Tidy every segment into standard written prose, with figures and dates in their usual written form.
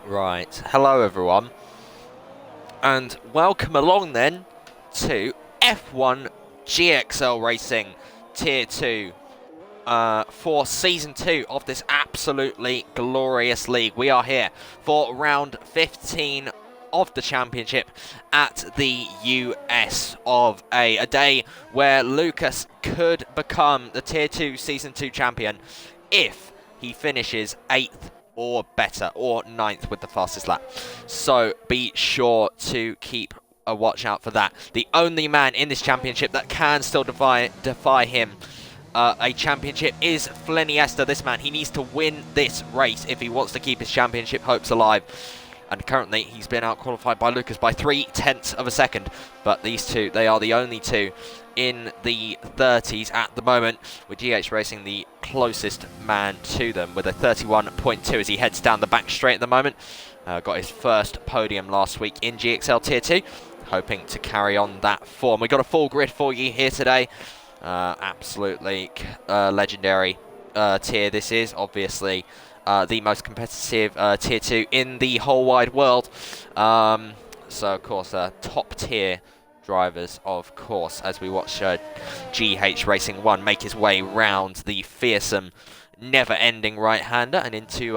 Right, hello everyone, and welcome along then to F1GXL Racing Tier 2 for Season 2 of this absolutely glorious league. We are here for round 15 of the championship at the US of A day where Lucas could become the Tier 2 Season 2 champion if he finishes 8th or better, or 9th with the fastest lap. So be sure to keep a watch out for that. The only man in this championship that can still defy him a championship is Fliniesta. This man, he needs to win this race if he wants to keep his championship hopes alive. And currently, he's been out-qualified by Lucas by 0.3 of a second. But these two, they are the only two in the 30s at the moment, with GH Racing the closest man to them with a 31.2 as he heads down the back straight at the moment. Got his first podium last week in GXL Tier 2, hoping to carry on that form. We've got a full grid for you here today. Absolutely legendary tier this is, obviously. The most competitive Tier 2 in the whole wide world. So, of course, top tier drivers, of course, as we watch GH Racing 1 make his way round the fearsome, never-ending right-hander and into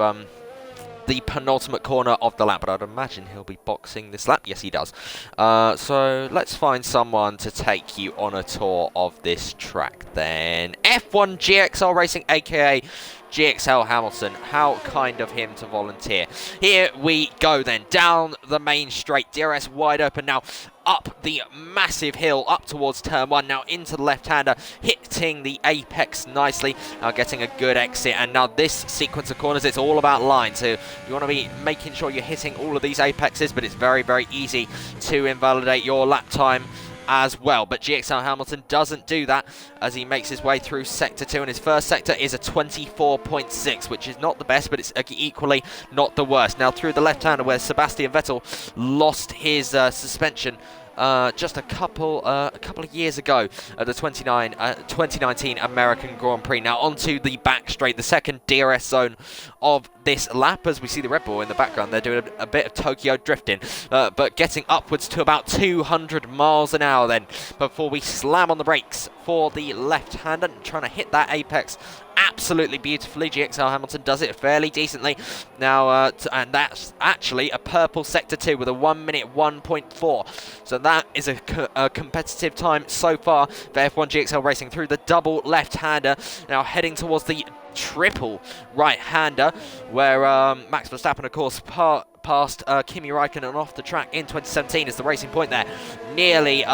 the penultimate corner of the lap. But I'd imagine he'll be boxing this lap. Yes, he does. So let's find someone to take you on a tour of this track then. F1GXL Racing, aka GXL Hamilton. How kind of him to volunteer. Here we go then, down the main straight. DRS wide open now, up the massive hill, up towards turn 1, now into the left-hander, hitting the apex nicely, now getting a good exit. And now this sequence of corners, it's all about line, so you want to be making sure you're hitting all of these apexes, but it's very, very easy to invalidate your lap time as well. But GXL Hamilton doesn't do that as he makes his way through Sector 2, and his first sector is a 24.6, which is not the best, but it's equally not the worst. Now through the left-hander where Sebastian Vettel lost his suspension just a couple of years ago at the 2019 American Grand Prix. Now onto the back straight, the second DRS zone of this lap, as we see the Red Bull in the background. They're doing a bit of Tokyo drifting, but getting upwards to about 200 miles an hour then before we slam on the brakes for the left-hander, trying to hit that apex absolutely beautifully. GXL Hamilton does it fairly decently. Now, and that's actually a purple Sector 2 with a 1 minute 1.4. So that is a competitive time so far for F1GXL Racing through the double left-hander. Now heading towards the triple right-hander, where Max Verstappen, of course, past Kimi Räikkönen off the track in 2017 is the racing point there. Nearly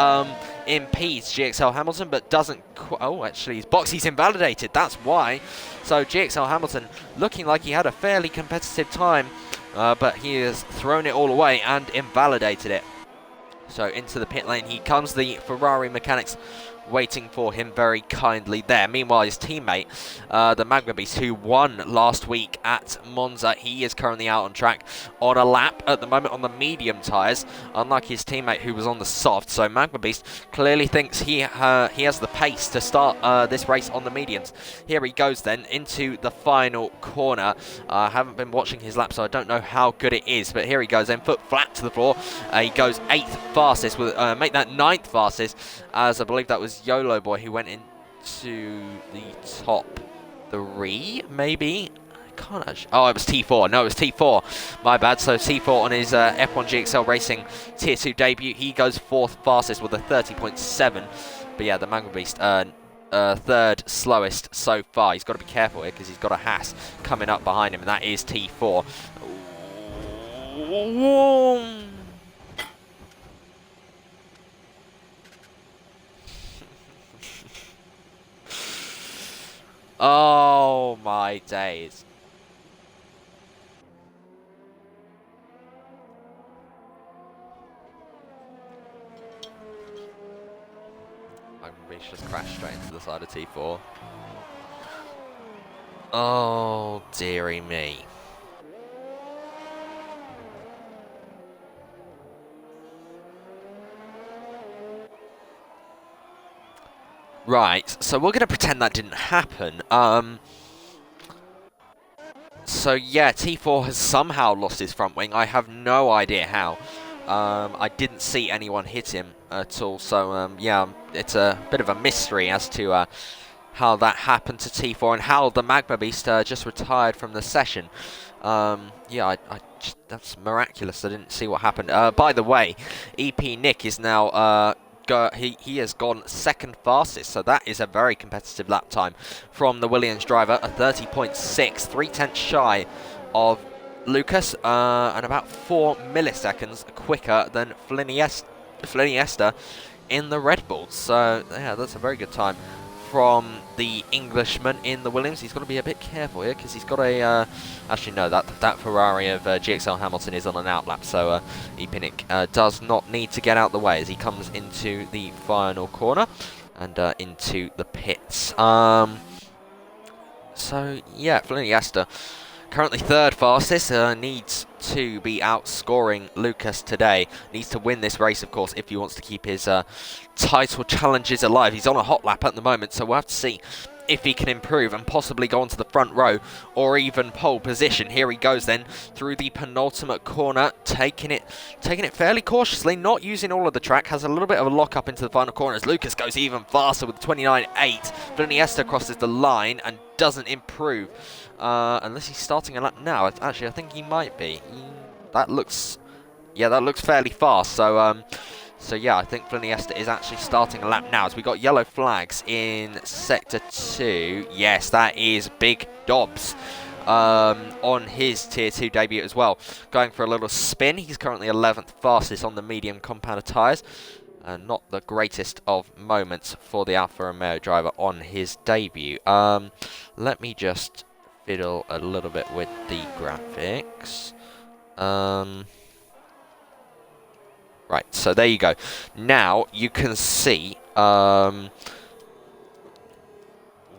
impedes GXL Hamilton, but doesn't... Oh, actually, his boxy's invalidated. That's why. So GXL Hamilton looking like he had a fairly competitive time, but he has thrown it all away and invalidated it. So into the pit lane he comes, the Ferrari mechanics waiting for him very kindly there. Meanwhile, his teammate, the Magma Beast, who won last week at Monza, he is currently out on track on a lap at the moment on the medium tyres, unlike his teammate who was on the soft. So Magma Beast clearly thinks he has the pace to start this race on the mediums. Here he goes then into the final corner. I haven't been watching his lap, so I don't know how good it is, but here he goes then, foot flat to the floor. He goes 8th fastest, with make that 9th fastest, as I believe that was YOLO Boy who went into the top 3, maybe? I can't actually... Oh, it was T4. No, it was T4. My bad. So T4 on his F1GXL Racing Tier 2 debut. He goes 4th fastest with a 30.7. But yeah, the Magma Beast, 3rd slowest so far. He's got to be careful here because he's got a Haas coming up behind him, and that is T4. Ooh. Oh my days. My Beach just crashed straight into the side of T4. Oh dearie me. Right, so we're going to pretend that didn't happen. So yeah, T4 has somehow lost his front wing. I have no idea how. I didn't see anyone hit him at all, so yeah, it's a bit of a mystery as to how that happened to T4 and how the Magma Beast just retired from the session. Yeah, that's miraculous. I didn't see what happened. By the way, EP Nick is now he has gone second fastest, so that is a very competitive lap time from the Williams driver, a 30.6, 3/10 shy of Lucas, and about 4 milliseconds quicker than Fliniesta in the Red Bull. So yeah, that's a very good time from the Englishman in the Williams. He's got to be a bit careful here because he's got a actually no, that Ferrari of GXL Hamilton is on an outlap, so Epinic does not need to get out the way as he comes into the final corner and into the pits. So yeah, Fliniesta currently third fastest, needs to be outscoring Lucas today. Needs to win this race, of course, if he wants to keep his title challenges alive. He's on a hot lap at the moment, so we'll have to see if he can improve and possibly go onto the front row or even pole position. Here he goes then through the penultimate corner, taking it fairly cautiously, not using all of the track. Has a little bit of a lock up into the final corner as Lucas goes even faster with 29.8. Fliniesta crosses the line and doesn't improve. Unless he's starting a lap now. Actually, I think he might be. That looks fairly fast. So yeah, I think Fliniesta is actually starting a lap now as we got yellow flags in Sector 2. Yes, that is Big Dobbs on his Tier 2 debut as well. Going for a little spin. He's currently 11th fastest on the medium compound tyres. Not the greatest of moments for the Alfa Romeo driver on his debut. Let me just fiddle a little bit with the graphics. Right, so there you go. Now you can see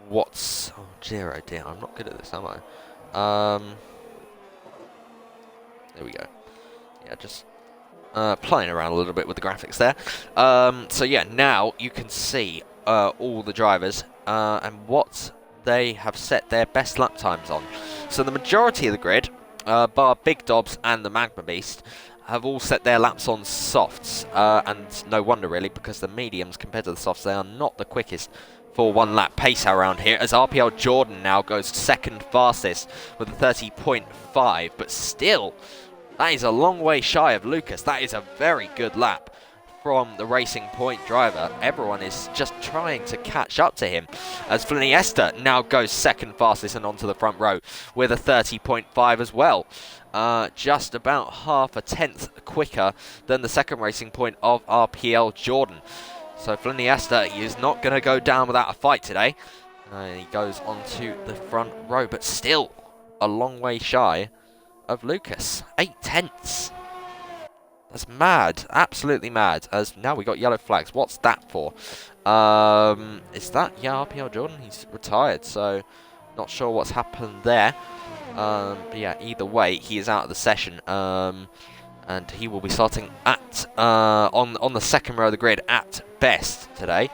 what's... Oh, dear, I'm not good at this, am I? There we go. Yeah, just playing around a little bit with the graphics there. So yeah, now you can see all the drivers and what they have set their best lap times on. So the majority of the grid, bar Big Dobbs and the Magma Beast, have all set their laps on softs, and no wonder really, because the mediums compared to the softs, they are not the quickest for one lap pace around here, as RPL Jordan now goes second fastest with a 30.5, but still, that is a long way shy of Lucas. That is a very good lap from the Racing Point driver. Everyone is just trying to catch up to him, as Fliniesta now goes second fastest and onto the front row with a 30.5 as well. Just about half a tenth quicker than the second Racing Point of RPL Jordan. So Fliniesta is not going to go down without a fight today. He goes onto the front row, but still a long way shy of Lucas. 8 tenths. That's mad. Absolutely mad. As now we got yellow flags. What's that for? Is that... Yeah, RPL Jordan. He's retired, so not sure what's happened there. But yeah, either way, he is out of the session, and he will be starting at on the second row of the grid at best today.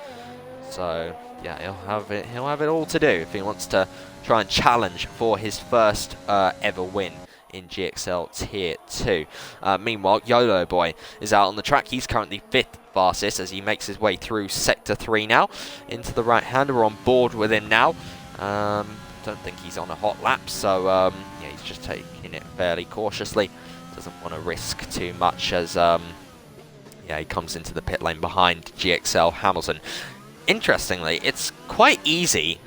So yeah, he'll have it all to do if he wants to try and challenge for his first ever win in GXL Tier 2. Meanwhile, YOLO Boy is out on the track. He's currently 5th fastest as he makes his way through Sector 3 now into the right-hander. We're on board with him now. Don't think he's on a hot lap, so yeah, he's just taking it fairly cautiously. Doesn't want to risk too much as yeah, he comes into the pit lane behind GXL Hamilton. Interestingly, it's quite easy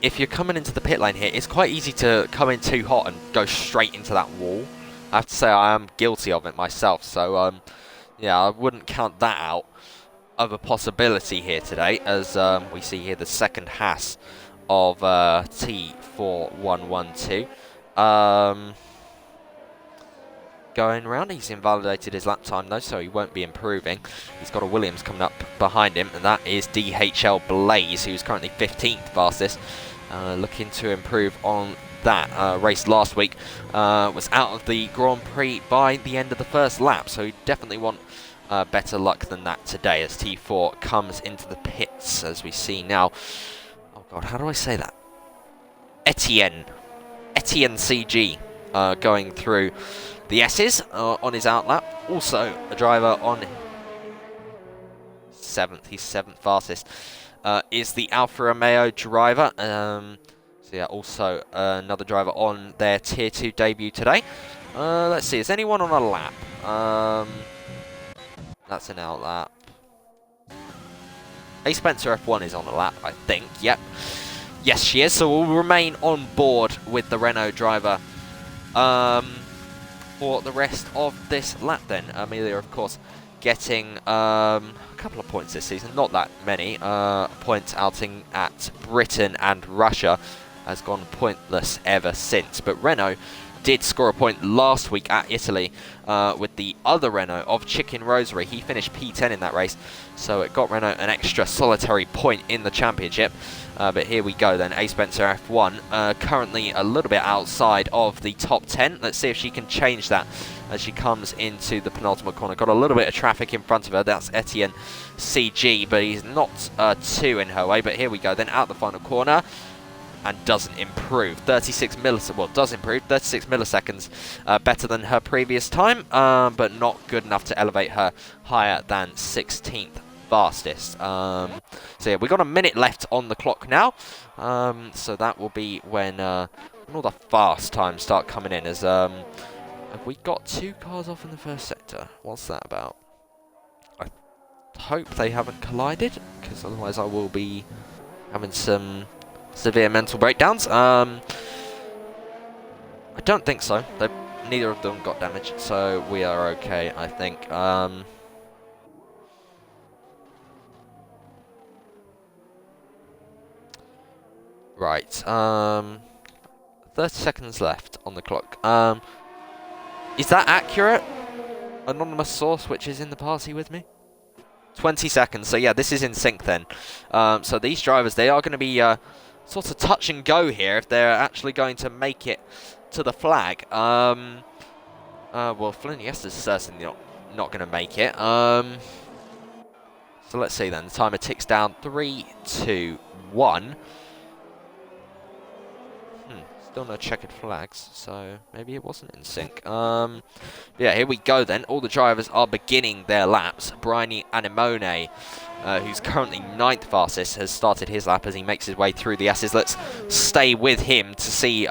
if you're coming into the pit lane here. It's quite easy to come in too hot and go straight into that wall. I have to say I am guilty of it myself, so yeah, I wouldn't count that out of a possibility here today, as we see here the second Haas of T4112 going around. He's invalidated his lap time though, so he won't be improving. He's got a Williams coming up behind him, and that is DHL Blaze, who's currently 15th fastest, looking to improve on that. Race last week, was out of the Grand Prix by the end of the first lap, so you definitely want better luck than that today as T4 comes into the pits, as we see now. Oh god, how do I say that? Etienne. Etienne CG going through the S's on his outlap. Also a driver on 7th, he's 7th fastest, is the Alfa Romeo driver. So yeah, also another driver on their Tier 2 debut today. Let's see, is anyone on a lap? That's an outlap. A Spencer F1 is on a lap, I think. Yep. Yes, she is. So we'll remain on board with the Renault driver for the rest of this lap then. Amelia, of course, getting a couple of points this season. Not that many. Points outing at Britain and Russia has gone pointless ever since. But Renault did score a point last week at Italy with the other Renault of Chicken Rosary. He finished P10 in that race, so it got Renault an extra solitary point in the championship. But here we go then, A Spencer F1, currently a little bit outside of the top 10. Let's see if she can change that as she comes into the penultimate corner. Got a little bit of traffic in front of her, that's Etienne CG, but he's not too in her way. But here we go then, out the final corner. And doesn't improve. 36 milliseconds, well, does improve. 36 milliseconds better than her previous time, but not good enough to elevate her higher than 16th fastest. So yeah, we got a minute left on the clock now. So that will be when all the fast times start coming in. As have we got 2 cars off in the first sector? What's that about? I hope they haven't collided, because otherwise I will be having some severe mental breakdowns. I don't think so. Neither of them got damaged, so we are okay, I think. Right. 30 seconds left on the clock. Is that accurate? Anonymous source, which is in the party with me? 20 seconds. So yeah, this is in sync then. So these drivers, they are going to be sort of touch and go here if they're actually going to make it to the flag. Well, Flynn Yesta's certainly not going to make it. So let's see then. The timer ticks down. 3, 2, 1. Still no checkered flags, so maybe it wasn't in sync. Yeah, here we go then. All the drivers are beginning their laps. Bryony Anemone, who's currently 9th fastest, has started his lap as he makes his way through the S's. Let's stay with him to see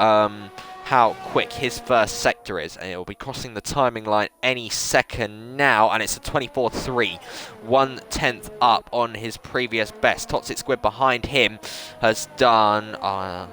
how quick his first sector is. And he'll be crossing the timing line any second now, and it's a 24.3. 1/10 up on his previous best. Toxic Squid behind him has done...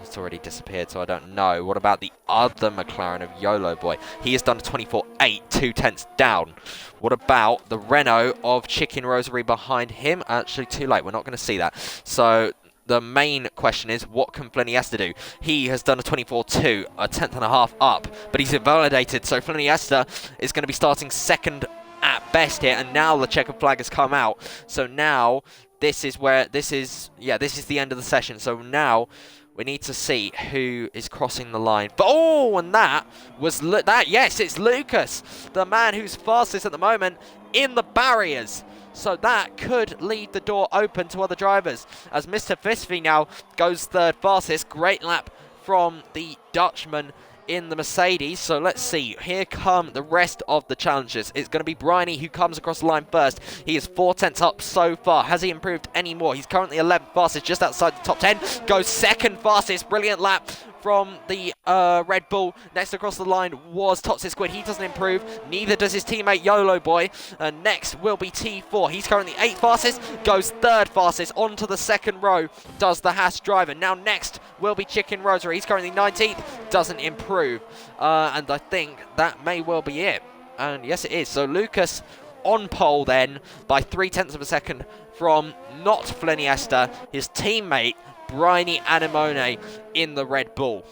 it's already disappeared, so I don't know. What about the other McLaren of YOLO Boy? He has done a 24.8, 2/10 down. What about the Renault of Chicken Rosary behind him? Actually, too late. We're not going to see that. So the main question is, what can Flynn Yesta do? He has done a 24.2, a 10.5 up, but he's invalidated, so Flynn Yesta is going to be starting second at best here, and now the checkered flag has come out. So now this is the end of the session. So now we need to see who is crossing the line. But, oh, and that was yes, it's Lucas, the man who's fastest at the moment in the barriers. So that could leave the door open to other drivers, as Mr. Fisby now goes 3rd fastest. Great lap from the Dutchman in the Mercedes. So let's see. Here come the rest of the challengers. It's going to be Bryony who comes across the line first. He is 4/10 up so far. Has he improved any more? He's currently 11th fastest, just outside the top 10. Goes 2nd fastest. Brilliant lap from the Red Bull. Next across the line was Toxic Squid. He doesn't improve. Neither does his teammate YOLO Boy. Next will be T4. He's currently 8th fastest. Goes 3rd fastest. Onto the 2nd row does the Haas driver. Now next will be Chicken Rosary. He's currently 19th. Doesn't improve. And I think that may well be it. And yes, it is. So Lucas on pole then by 0.3 of a second from not Flynn Yesta, his teammate Bryony Anemone in the Red Bull.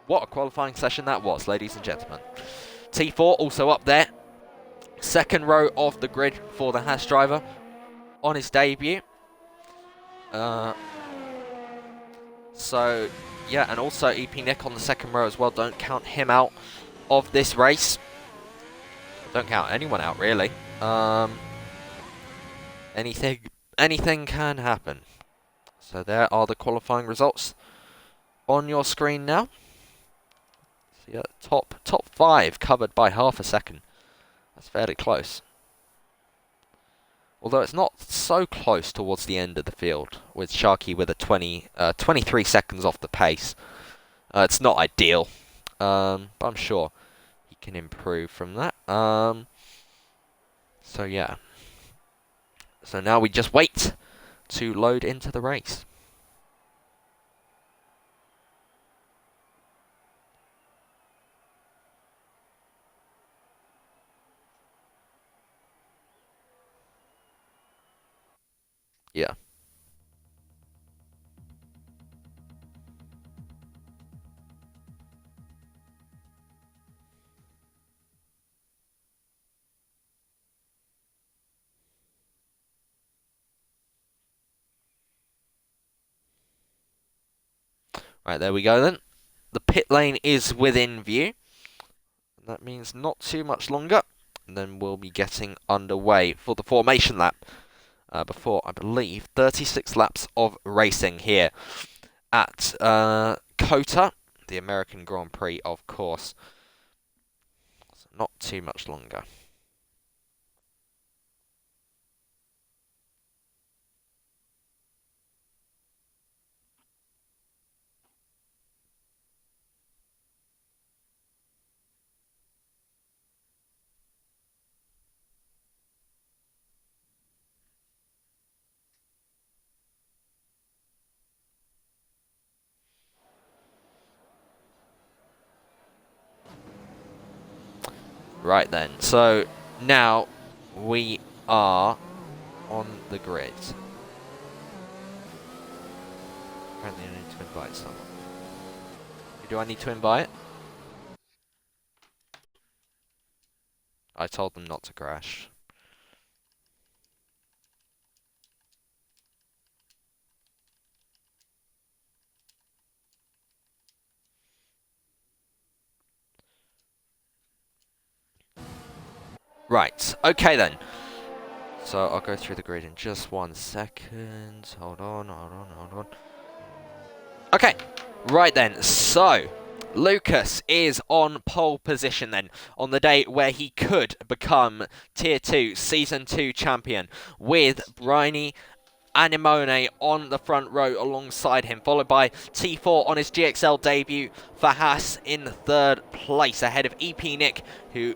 What a qualifying session that was, ladies and gentlemen. T4 also up there. 2nd row of the grid for the Haas driver on his debut. So, yeah, and also EP Nick on the 2nd row as well. Don't count him out of this race. Don't count anyone out, really. Anything can happen. So there are the qualifying results on your screen now. So yeah, top 5 covered by half a second. That's fairly close. Although it's not so close towards the end of the field, with Sharky with a 23 seconds off the pace. It's not ideal, but I'm sure he can improve from that. So yeah. So now we just wait to load into the race. Yeah. Right, there we go then. The pit lane is within view. That means not too much longer. And then we'll be getting underway for the formation lap. Before, I believe, 36 laps of racing here at COTA, the American Grand Prix, of course. So not too much longer. Right then, so now we are on the grid. Apparently I need to invite someone. Who do I need to invite? I told them not to crash. Right, okay then. So I'll go through the grid in just 1 second. Hold on. Okay, right then. So Lucas is on pole position then on the day where he could become Tier 2 Season 2 champion, with Bryony Anemone on the front row alongside him, followed by T4 on his GXL debut, Fahas in 3rd place ahead of EP Nick, who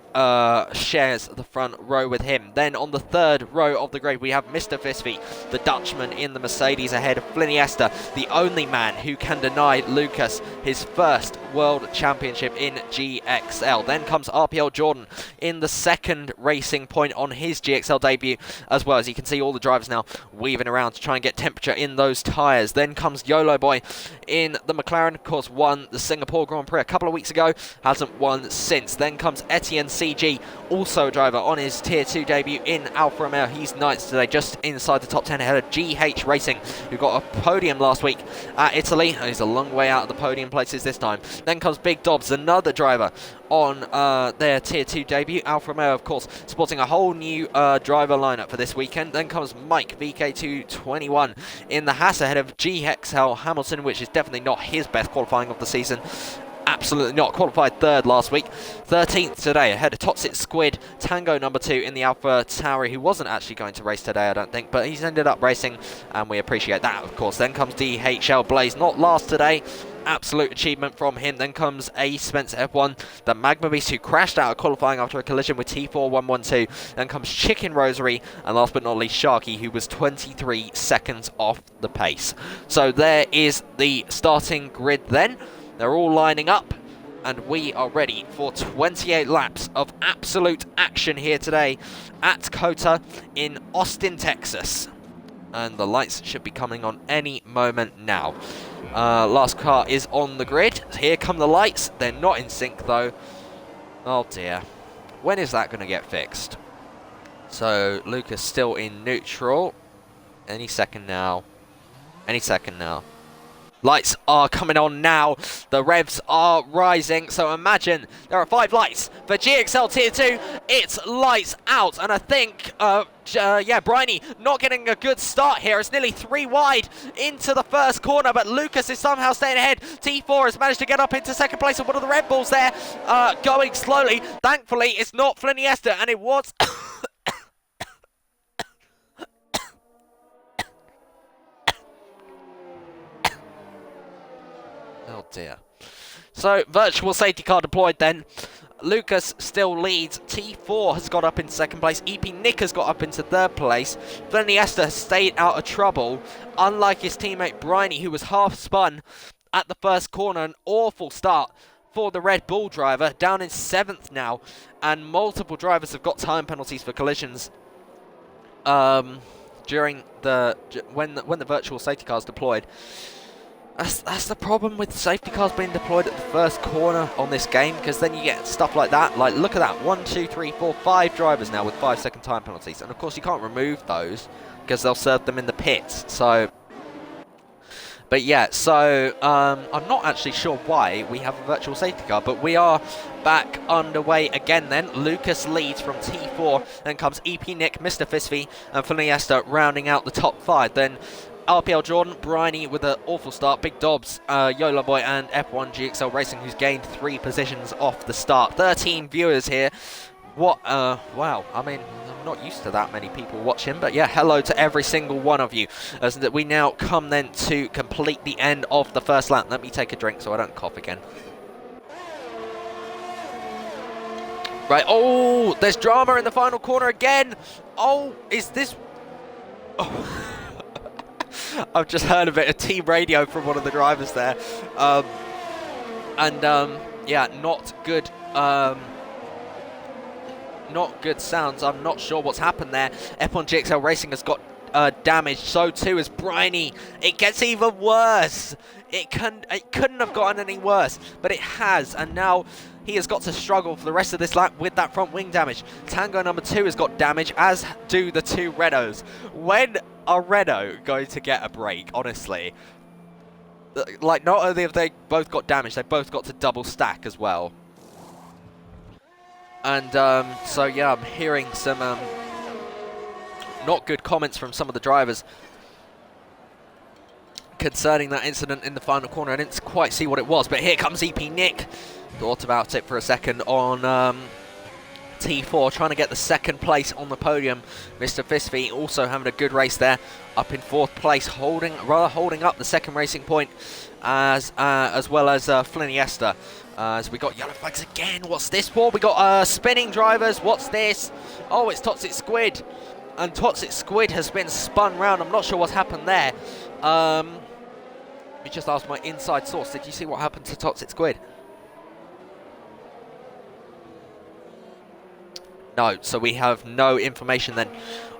shares the front row with him. Then on the 3rd row of the grid we have Mr. Visby, the Dutchman in the Mercedes, ahead of Fliniesta, the only man who can deny Lucas his first World Championship in GXL. Then comes RPL Jordan in the 2nd racing point on his GXL debut, as well. As you can see, all the drivers now weaving around to try and get temperature in those tyres. Then comes YOLO Boy in the McLaren, of course won the Singapore Grand Prix a couple of weeks ago, hasn't won since. Then comes Etienne CG, also a driver on his Tier 2 debut in Alfa Romeo. He's ninth today, just inside the top 10 ahead of GH Racing, who got a podium last week at Italy. He's a long way out of the podium places this time. Then comes Big Dobbs, another driver on their Tier 2 debut. Alfa Romeo, of course, sporting a whole new driver lineup for this weekend. Then comes Mike, VK221 in the Haas, ahead of GXL Hamilton, which is definitely not his best qualifying of the season. Absolutely not. Qualified 3rd last week, 13th today, ahead of Toxic Squid, Tango number 2 in the Alpha Tauri, who wasn't actually going to race today, I don't think, but he's ended up racing, and we appreciate that, of course. Then comes DHL Blaze, not last today. Absolute achievement from him. Then comes A Spencer F1, the Magma Beast, who crashed out of qualifying after a collision with T4112. Then comes Chicken Rosary, and last but not least Sharky, who was 23 seconds off the pace. So there is the starting grid then. They're all lining up, and we are ready for 28 laps of absolute action here today at COTA in Austin, Texas. And the lights should be coming on any moment now. Last car is on the grid. Here come the lights. They're not in sync though. Oh dear. When is that going to get fixed? So Lucas still in neutral. Any second now. Any second now. Lights are coming on now. The revs are rising. So imagine there are 5 lights for GXL Tier 2 it's lights out. And I think, yeah, Briney not getting a good start here. It's nearly 3 wide into the first corner, but Lucas is somehow staying ahead. T4 has managed to get up into second place, and one of the Red Bulls there going slowly. Thankfully, it's not Fliniesta, and it was... Oh dear. So, virtual safety car deployed then. Lucas still leads. T4 has got up in second place. EP Nick has got up into third place. Fliniesta has stayed out of trouble, unlike his teammate Briney, who was half spun at the first corner. An awful start for the Red Bull driver, down in 7th now, and multiple drivers have got time penalties for collisions during when the virtual safety car is deployed. That's the problem with safety cars being deployed at the first corner on this game, because then you get stuff like that. Like, look at that, 1, 2, 3, 4, 5 drivers now with 5-second time penalties, and of course you can't remove those because they'll serve them in the pits. So, but yeah, so I'm not actually sure why we have a virtual safety car, but we are back underway again then. Lucas leads from T4, then comes EP Nick, Mr. Fisby, and Fliniesta rounding out the top 5. Then RPL Jordan, Briney with an awful start, Big Dobbs, YOLO Boy, and F1GXL Racing, who's gained 3 positions off the start. 13 viewers here. What, wow, I mean, I'm not used to that many people watching, but yeah, hello to every single one of you. As that we now come then to complete the end of the first lap. Let me take a drink so I don't cough again. Right, oh, there's drama in the final corner again. Oh, is this... Oh. I've just heard a bit of team radio from one of the drivers there. Yeah, not good. Not good sounds. I'm not sure what's happened there. F1GXL Racing has got damaged. So too is Briney. It gets even worse. It couldn't have gotten any worse, but it has, and now he has got to struggle for the rest of this lap with that front wing damage. Tango number 2 has got damage, as do the 2 Renaults. When are Renault going to get a break, honestly? Like, not only have they both got damage, they both got to double stack as well. And so yeah, I'm hearing some not good comments from some of the drivers concerning that incident in the final corner. I didn't quite see what it was, but here comes EP Nick. Thought about it for a second on T4, trying to get the second place on the podium. Mr. Fisby also having a good race there, up in 4th place, holding up the second racing point, as well as Fliniesta. As we got yellow flags again. What's this for? We got spinning drivers. What's this? Oh, it's Toxic Squid, and Toxic Squid has been spun round. I'm not sure what's happened there. Let me just ask my inside source. Did you see what happened to Toxic Squid? No, so we have no information then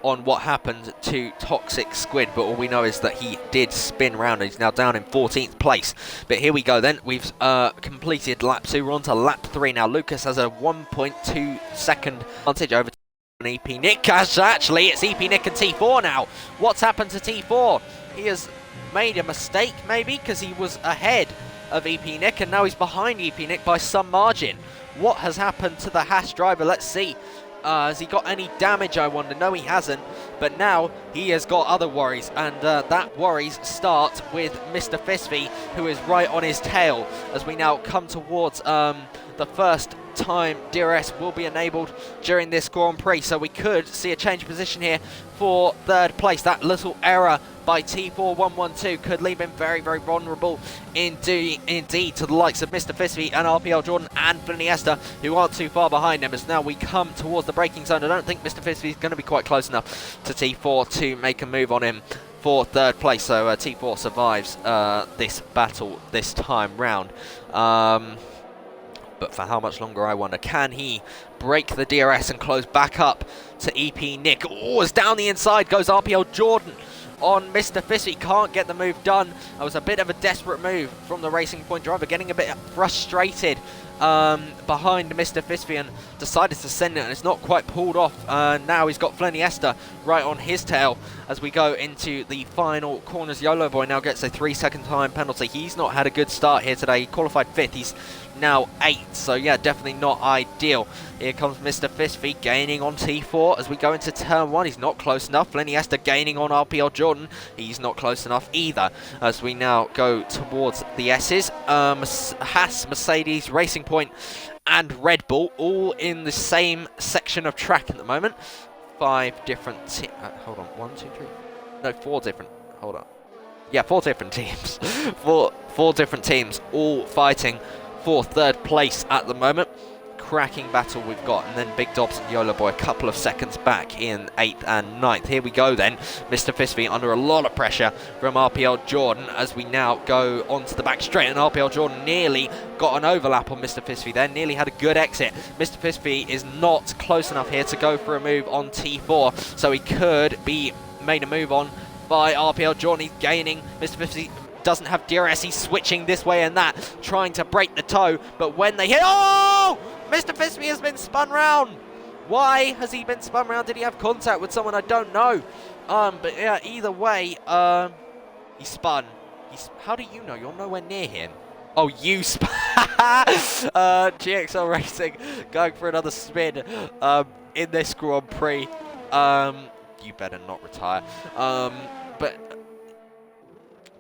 on what happened to Toxic Squid, but all we know is that he did spin round and he's now down in 14th place. But here we go then, we've completed lap 2, we're on to lap 3 now. Lucas has a 1.2 second advantage over EP Nick. Actually, it's EP Nick and T4 now. What's happened to T4? He has made a mistake maybe, because he was ahead of EP Nick and now he's behind EP Nick by some margin. What has happened to the Haas driver? Let's see. Has he got any damage, I wonder? No, he hasn't. But now he has got other worries. And that worries start with Mr. Fisby, who is right on his tail. As we now come towards the first time DRS will be enabled during this Grand Prix. So we could see a change of position here for 3rd place. That little error by T4112 could leave him very, very vulnerable indeed to the likes of Mr. Fisby and RPL Jordan and Fliniesta, who aren't too far behind him. As now we come towards the braking zone, I don't think Mr. Fisby is going to be quite close enough to T4 to make a move on him for 3rd place. So T4 survives this battle this time round. But for how much longer, I wonder. Can he break the DRS and close back up to EP Nick? Oh, as down the inside goes RPL Jordan on Mr. Fisby. Can't get the move done. That was a bit of a desperate move from the Racing Point driver, getting a bit frustrated behind Mr. Fisby and decided to send it, and it's not quite pulled off. Now he's got Fliniesta right on his tail as we go into the final corners. YOLO Boy now gets a 3-second time penalty. He's not had a good start here today. He qualified 5th. He's now 8. So yeah, definitely not ideal. Here comes Mr. Fistfeet gaining on T4 as we go into turn 1. He's not close enough. Fliniesta gaining on RPL Jordan. He's not close enough either as we now go towards the S's. Haas, Mercedes, Racing Point and Red Bull all in the same section of track at the moment. 5 different hold on, 1, 2, 3, no, 4 different, hold on. Yeah, 4 different teams. four different teams all fighting for 3rd place at the moment. Cracking battle we've got, and then Big Dobbs and YOLO Boy a couple of seconds back in 8th and 9th. Here we go then, Mr. Fistfeet under a lot of pressure from RPL Jordan as we now go onto the back straight, and RPL Jordan nearly got an overlap on Mr. Fistfeet there, nearly had a good exit. Mr. Fistfeet is not close enough here to go for a move on T4, so he could be made a move on by RPL Jordan. He's gaining. Mr. Fistfeet doesn't have DRS, he's switching this way and that, trying to break the toe, but when they hit, oh! Mr. Fistfeet has been spun round. Why has he been spun round? Did he have contact with someone? I don't know. But yeah, either way, he spun. How do you know? You're nowhere near him. Oh, you spun. GXL Racing going for another spin in this Grand Prix. You better not retire. But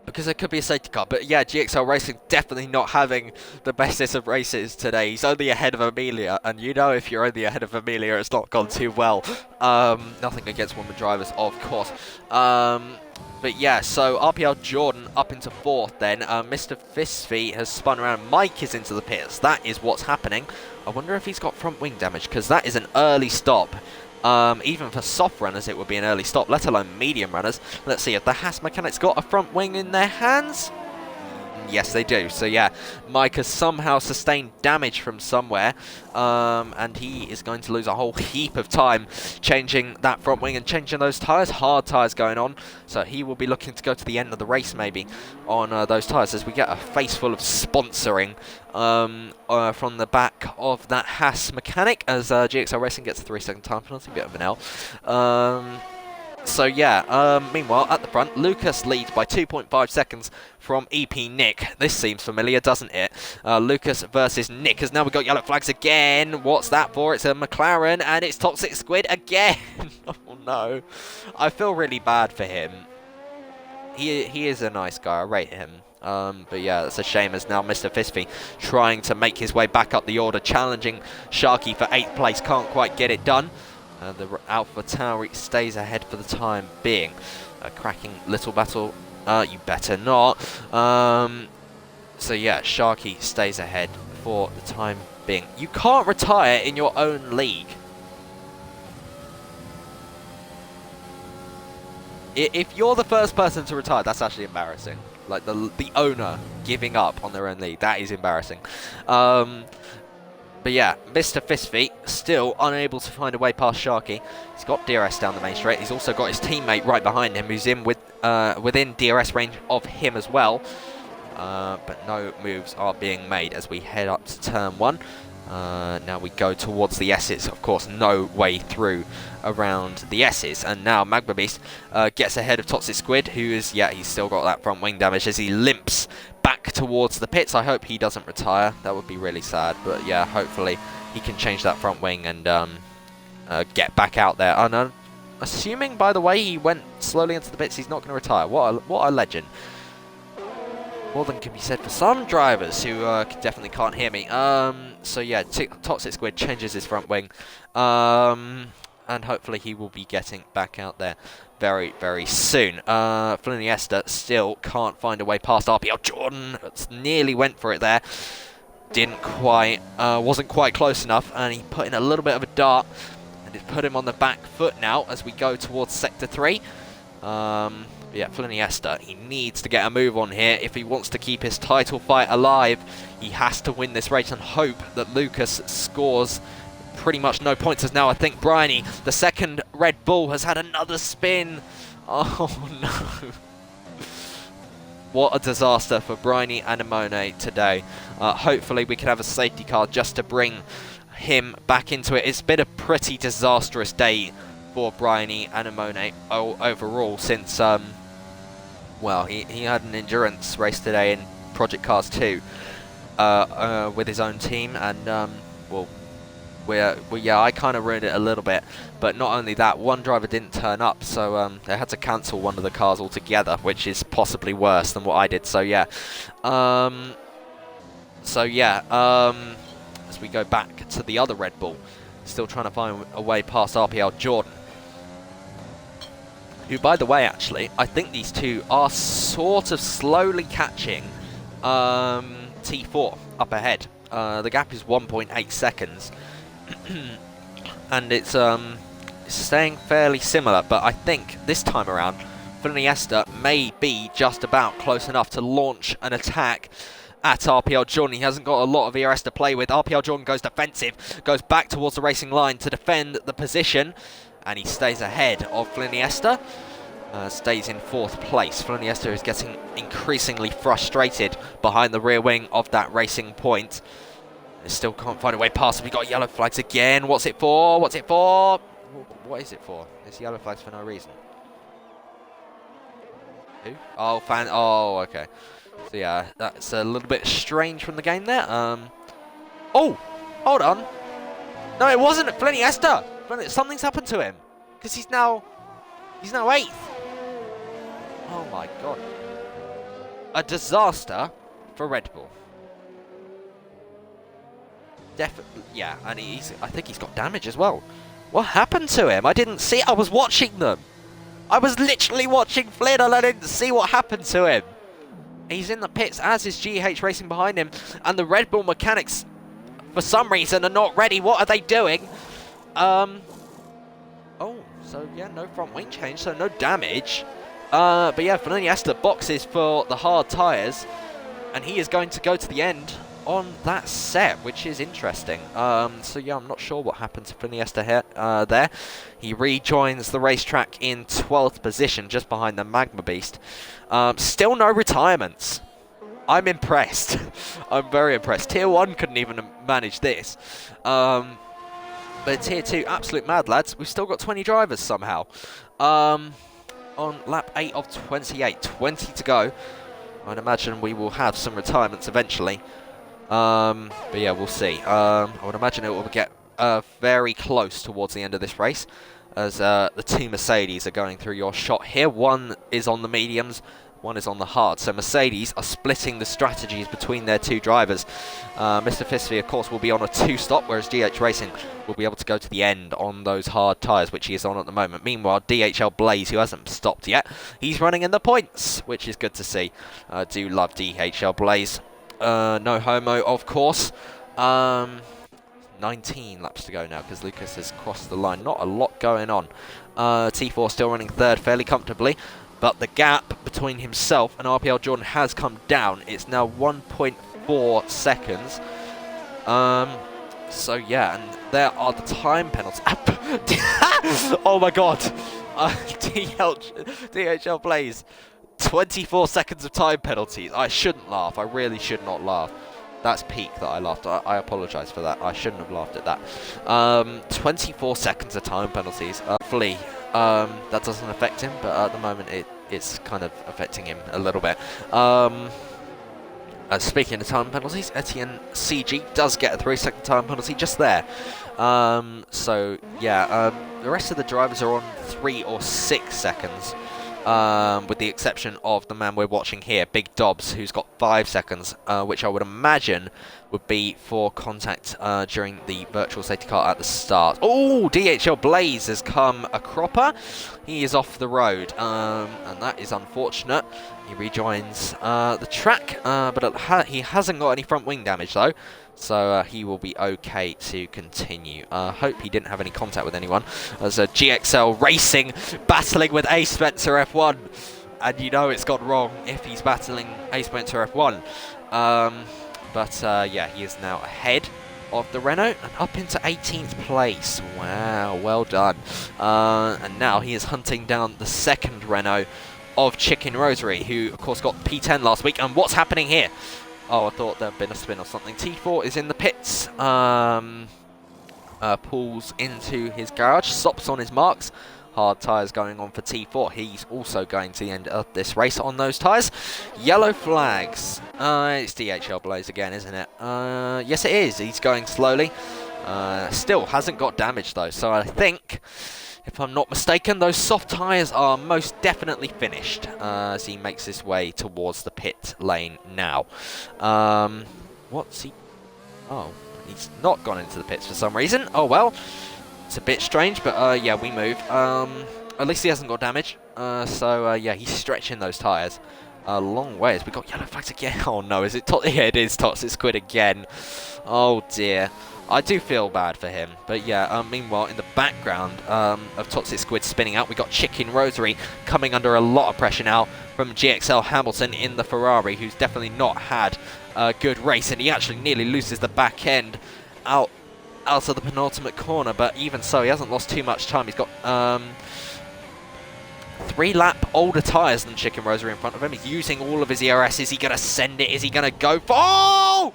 because there could be a safety car. But yeah, GXL Racing definitely not having the bestest of races today. He's only ahead of Amelia, and you know if you're only ahead of Amelia, it's not gone too well. Nothing against women drivers, of course. But yeah, so RPL Jordan up into 4th then. Mr. Fistfeet has spun around. Mike is into the pits. That is what's happening. I wonder if he's got front wing damage, because that is an early stop. Even for soft runners, it would be an early stop, let alone medium runners. Let's see if the Haas mechanics got a front wing in their hands. Yes, they do. So yeah, Mike has somehow sustained damage from somewhere, and he is going to lose a whole heap of time changing that front wing and changing those tyres. Hard tyres going on, so he will be looking to go to the end of the race maybe on those tyres as we get a face full of sponsoring from the back of that Haas mechanic as GXL Racing gets a 3-second time penalty, bit of an L. So yeah, meanwhile at the front, Lucas leads by 2.5 seconds from EP Nick. This seems familiar, doesn't it? Lucas versus Nick, as now we've got yellow flags again. What's that for? It's a McLaren, and it's Toxic Squid again. Oh no, I feel really bad for him. He is a nice guy, I rate him. But yeah, that's a shame as now Mr. Fistfeet trying to make his way back up the order, challenging Sharky for 8th place, can't quite get it done. The Alpha Tauri stays ahead for the time being. A cracking little battle. You better not. So yeah, Sharky stays ahead for the time being. You can't retire in your own league. If you're the first person to retire, that's actually embarrassing. Like the owner giving up on their own league. That is embarrassing. But yeah, Mr. Fistfeet still unable to find a way past Sharky. He's got DRS down the main straight. He's also got his teammate right behind him who's in within DRS range of him as well. But no moves are being made as we head up to turn 1. Now we go towards the S's. Of course, no way through around the S's. And now Magma Beast gets ahead of Toxic Squid, who is, yeah, he's still got that front wing damage as he limps back towards the pits. I hope he doesn't retire. That would be really sad. But yeah, hopefully he can change that front wing and get back out there. And assuming, by the way, he went slowly into the pits, he's not going to retire. What a legend. More than can be said for some drivers who definitely can't hear me. So yeah, Toxic Squid changes his front wing. And hopefully he will be getting back out there very, very soon. Fliniesta still can't find a way past RPL Jordan. Nearly went for it there. Didn't quite, wasn't quite close enough. And he put in a little bit of a dart. And it put him on the back foot now as we go towards Sector 3. Yeah, Fliniesta, he needs to get a move on here if he wants to keep his title fight alive. He has to win this race and hope that Lucas scores pretty much no points, as now I think Bryony, the second Red Bull, has had another spin. Oh no. What a disaster for Bryony and Amone today. Hopefully we can have a safety car just to bring him back into it. It's been a pretty disastrous day for Bryony and Amone overall since, well, he had an endurance race today in Project Cars 2. with his own team, and well, yeah, I kind of ruined it a little bit. But not only that, one driver didn't turn up, so they had to cancel one of the cars altogether, which is possibly worse than what I did. So yeah, as we go back to the other Red Bull, still trying to find a way past RPL Jordan, who, by the way, actually, I think these two are sort of slowly catching T4 up ahead. The gap is 1.8 seconds, and it's staying fairly similar, but I think this time around, Iniesta may be just about close enough to launch an attack at RPL Jordan. He hasn't got a lot of ERS to play with. RPL Jordan goes defensive, goes back towards the racing line to defend the position, and he stays ahead of Iniesta. Stays in 4th place. Iniesta is getting increasingly frustrated behind the rear wing of that racing point. They still can't find a way past. We've got yellow flags again. What's it for? What's it for? What is it for? It's yellow flags for no reason. Who? Oh, fan. Oh, okay. So yeah, that's a little bit strange from the game there. Oh, hold on. No, it wasn't Iniesta. Something's happened to him because he's now 8th. Oh my god. A disaster for Red Bull. Definitely, yeah, and I think he's got damage as well. What happened to him? I didn't see. I was watching them. I was literally watching Flynn and I didn't see what happened to him. He's in the pits, as is GH Racing behind him, and the Red Bull mechanics, for some reason, are not ready. What are they doing? Oh, so yeah, no front wing change, so no damage. But yeah, Iniesta boxes for the hard tyres, and he is going to go to the end on that set, which is interesting. So yeah, I'm not sure what happened to Iniesta here. There. He rejoins the racetrack in 12th position, just behind the Magma Beast. Still no retirements. I'm impressed. I'm very impressed. Tier 1 couldn't even manage this. But Tier 2, absolute mad, lads. We've still got 20 drivers somehow. On lap 8 of 28. 20 to go. I'd imagine we will have some retirements eventually. But yeah, we'll see. I would imagine it will get very close towards the end of this race, as the two Mercedes are going through your shot here. One is on the mediums, one is on the hard. So Mercedes are splitting the strategies between their two drivers. Mr. Fisby, of course, will be on a 2-stop, whereas GH Racing will be able to go to the end on those hard tyres, which he is on at the moment. Meanwhile, DHL Blaze, who hasn't stopped yet, he's running in the points, which is good to see. I do love DHL Blaze. No homo, of course. 19 laps to go now, because Lucas has crossed the line. Not a lot going on. T4 still running 3rd fairly comfortably, but the gap between himself and RPL Jordan has come down. It's now 1.4 seconds. So yeah, and there are the time penalties. Oh my god. DHL Blaze. 24 seconds of time penalties. I shouldn't laugh. I really should not laugh. That's peak that I laughed. I apologise for that. I shouldn't have laughed at that. 24 seconds of time penalties. Hopefully that doesn't affect him, but at the moment it's kind of affecting him a little bit. Speaking of time penalties, Etienne CG does get a 3-second time penalty just there. So yeah, the rest of the drivers are on 3 or 6 seconds. With the exception of the man we're watching here, Big Dobbs, who's got 5 seconds, which I would imagine would be for contact during the virtual safety car at the start. Oh, DHL Blaze has come a cropper. He is off the road, and that is unfortunate. He rejoins the track, but he hasn't got any front wing damage though, so he will be okay to continue. Hope he didn't have any contact with anyone. As GXL Racing battling with A Spencer F1, and you know it's gone wrong if he's battling A Spencer F1. But yeah, he is now ahead of the Renault and up into 18th place. Wow, well done. And now he is hunting down the second Renault of Chicken Rosary, who of course got P10 last week. And what's happening here? Oh, I thought there'd been a spin or something. T4 is in the pits. Pulls into his garage, stops on his marks. hard tyres going on for T4. He's also going to the end of this race on those tyres. Yellow flags. It's DHL Blaze again, isn't it? Yes, it is. He's going slowly. Still hasn't got damage though, so I think, if I'm not mistaken, those soft tyres are most definitely finished as he makes his way towards the pit lane now. What's he... Oh, he's not gone into the pits for some reason. Oh well, it's a bit strange, but yeah, we move. At least he hasn't got damage. So yeah, he's stretching those tyres a long ways. We got yellow flags again. Oh no, is it yeah, it is Toxic Squid again. Oh dear. I do feel bad for him, but yeah, meanwhile, in the background of Toxic Squid spinning out, we got Chicken Rosary coming under a lot of pressure now from GXL Hamilton in the Ferrari, who's definitely not had a good race, and he actually nearly loses the back end out of the penultimate corner, but even so, he hasn't lost too much time. He's got 3 lap older tyres than Chicken Rosary in front of him. He's using all of his ERS. Is he going to send it? Is he going to go for... Oh!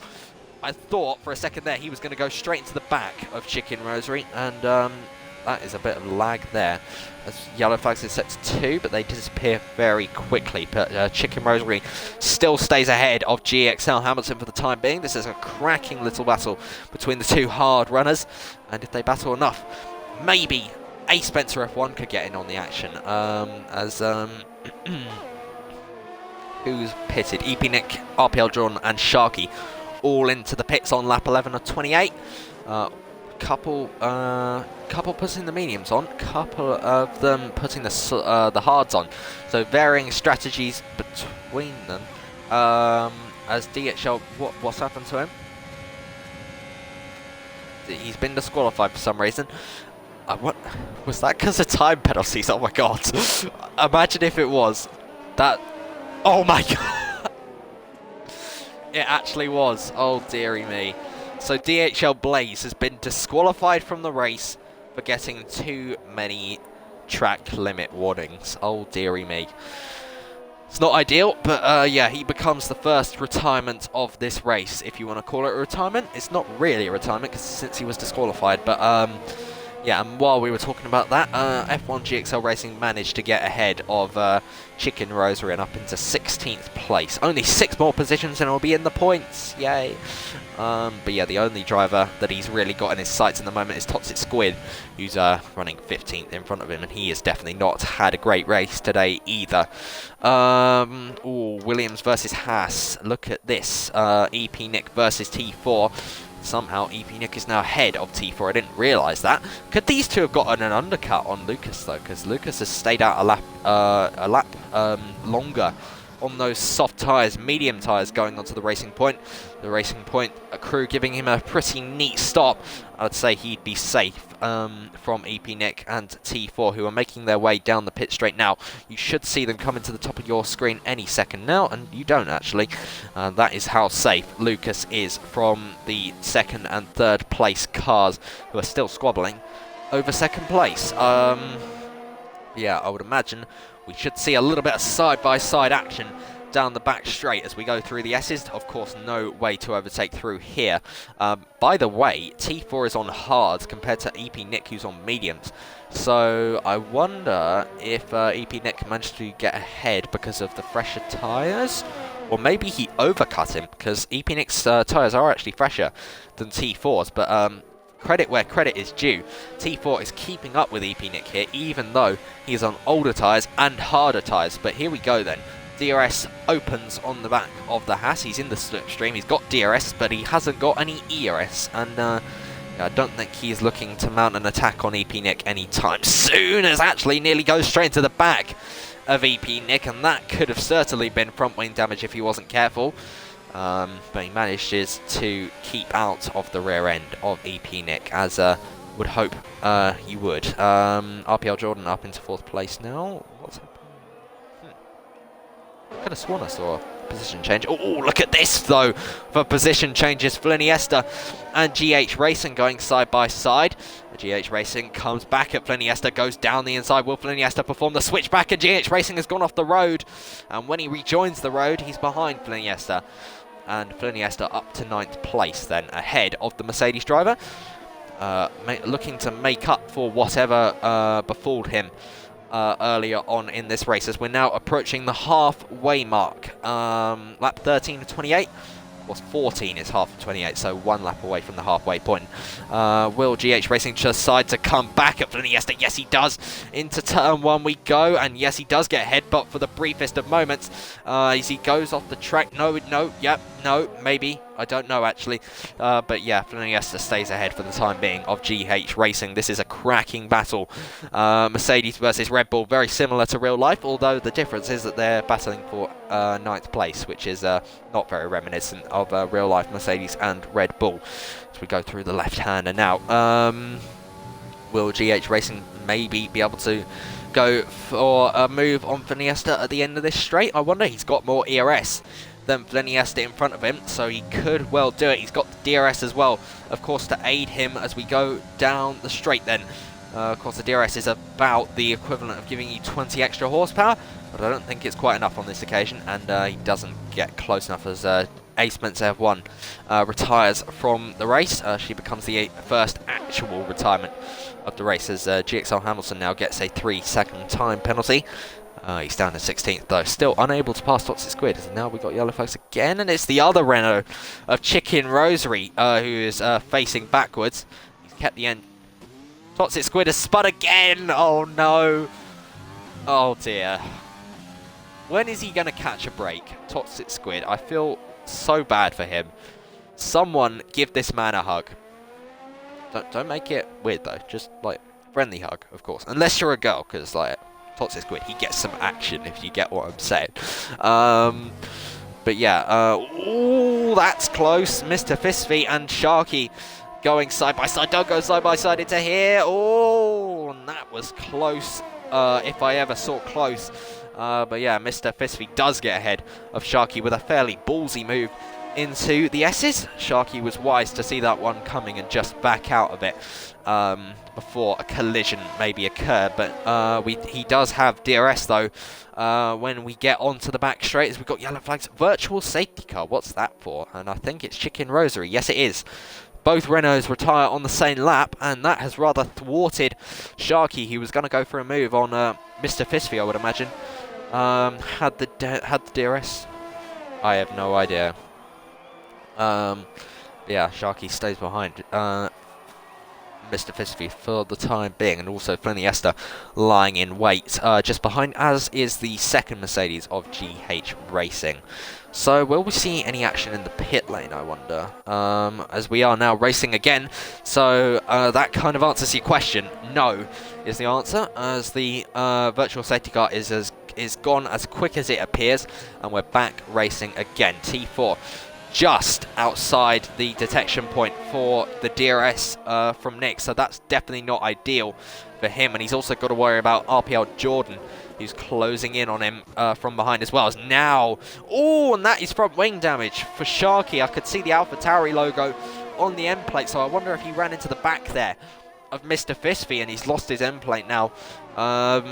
I thought for a second there he was going to go straight into the back of Chicken Rosary, and that is a bit of lag there. As yellow flags are set to 2, but they disappear very quickly. But Chicken Rosary still stays ahead of GXL Hamilton for the time being. This is a cracking little battle between the 2 hard runners, and if they battle enough, maybe a Spencer F1 could get in on the action. Who's pitted? EP Nick, RPL Jordan, and Sharky all into the pits on lap 11 of 28. Couple putting the mediums on, couple of them putting the hards on. So varying strategies between them. As DHL, what's happened to him? He's been disqualified for some reason. What was that? Because of time penalties? Oh my god! Imagine if it was that. Oh my god! It actually was. Oh dearie me. So DHL Blaze has been disqualified from the race for getting too many track limit warnings. Oh dearie me. It's not ideal, but yeah, he becomes the first retirement of this race, if you want to call it a retirement. It's not really a retirement since he was disqualified, but yeah, and while we were talking about that, F1GXL Racing managed to get ahead of Chicken Rosary and up into 16th place. Only 6 more positions and it'll be in the points. Yay. But yeah, the only driver that he's really got in his sights at the moment is Toxic Squid, who's running 15th in front of him, and he has definitely not had a great race today either. Ooh, Williams versus Haas. Look at this. EP Nick versus T4. Somehow EP Nick is now ahead of T4. I didn't realise that. Could these two have gotten an undercut on Lucas though? Because Lucas has stayed out a lap longer on those soft tyres, medium tyres going onto the Racing Point. The Racing Point crew giving him a pretty neat stop. I'd say he'd be safe from EP Nick and T4, who are making their way down the pit straight now. You should see them coming to the top of your screen any second now, and you don't actually. That is how safe Lucas is from the 2nd and 3rd place cars, who are still squabbling over 2nd place. Yeah, I would imagine we should see a little bit of side-by-side action down the back straight as we go through the S's. Of course, no way to overtake through here. By the way, T4 is on hards compared to EP Nick, who's on mediums. So I wonder if EP Nick managed to get ahead because of the fresher tyres, or maybe he overcut him, because EP Nick's tyres are actually fresher than T4's, but credit where credit is due. T4 is keeping up with EP Nick here, even though he's on older tyres and harder tyres. But here we go then. DRS opens on the back of the Haas. He's in the slipstream. He's got DRS, but he hasn't got any ERS. And I don't think he's looking to mount an attack on EP Nick anytime soon, as actually nearly goes straight into the back of EP Nick. And that could have certainly been front wing damage if he wasn't careful. But he manages to keep out of the rear end of EP Nick, as would hope you would. RPL Jordan up into 4th place now. What's happening? I could have sworn I saw a position change. Oh, look at this, though, for position changes. Fliniesta and GH Racing going side by side. GH Racing comes back at Fliniesta, goes down the inside. Will Fliniesta perform the switch back? And GH Racing has gone off the road. And when he rejoins the road, he's behind Fliniesta. And Fliniesta up to 9th place then, ahead of the Mercedes driver. looking to make up for whatever befalled him earlier on in this race, as we're now approaching the halfway mark. Lap 13 to 28. Of course, 14 is half of 28, so 1 lap away from the halfway point. Will GH Racing decide to come back at Iniesta? Yes, he does. Into turn 1 we go, and yes, he does get ahead, but for the briefest of moments, as he goes off the track. No, yep, no, maybe. I don't know, actually. But yeah, Iniesta stays ahead for the time being of GH Racing. This is a cracking battle. Mercedes versus Red Bull, very similar to real life, although the difference is that they're battling for 9th place, which is not very reminiscent of real life Mercedes and Red Bull. As we go through the left-hander now. Will GH Racing maybe be able to go for a move on Iniesta at the end of this straight? I wonder. He's got more ERS than Iniesta in front of him, so he could well do it. He's got the DRS as well, of course, to aid him as we go down the straight then. Of course, the DRS is about the equivalent of giving you 20 extra horsepower, but I don't think it's quite enough on this occasion, and he doesn't get close enough as Ace Spencer F1 retires from the race. She becomes the first actual retirement of the race, as GXL Hamilton now gets a 3-second time penalty. He's down to 16th though, still unable to pass Toxic Squid. And now we've got yellow flags again, and it's the other Renault of Chicken Rosary who is facing backwards. He's kept the end. Toxic Squid has spun again. Oh no. Oh dear. When is he going to catch a break? Toxic Squid. I feel so bad for him. Someone give this man a hug. Don't make it weird though. Just like friendly hug, of course. Unless you're a girl, because like Toxic Squid, he gets some action, if you get what I'm saying. But yeah, ooh, that's close. Mr. Fistfeet and Sharky going side by side. Don't go side by side into here. Oh, and that was close, if I ever saw close. But yeah, Mr. Fistfeet does get ahead of Sharky with a fairly ballsy move into the S's. Sharky was wise to see that one coming and just back out of it before a collision maybe occurred. But he does have DRS though when we get onto the back straight, as we've got yellow flags. Virtual safety car, what's that for? And I think it's Chicken Rosary. Yes, it is. Both Renaults retire on the same lap, and that has rather thwarted Sharky. He was going to go for a move on Mr. Fistfeet, I would imagine. Had the DRS? I have no idea. Yeah, Sharky stays behind Mr. Fistfeet for the time being, and also Iniesta lying in wait just behind, as is the second Mercedes of GH Racing. So will we see any action in the pit lane, I wonder, as we are now racing again? So that kind of answers your question. No is the answer, as the virtual safety car is gone as quick as it appears, and we're back racing again. T4 just outside the detection point for the DRS from Nick, so that's definitely not ideal for him. And he's also got to worry about RPL Jordan, who's closing in on him from behind as well. As now, oh, and that is front wing damage for Sharky. I could see the AlphaTauri logo on the end plate, so I wonder if he ran into the back there of Mr. Fistfeet, and he's lost his end plate now.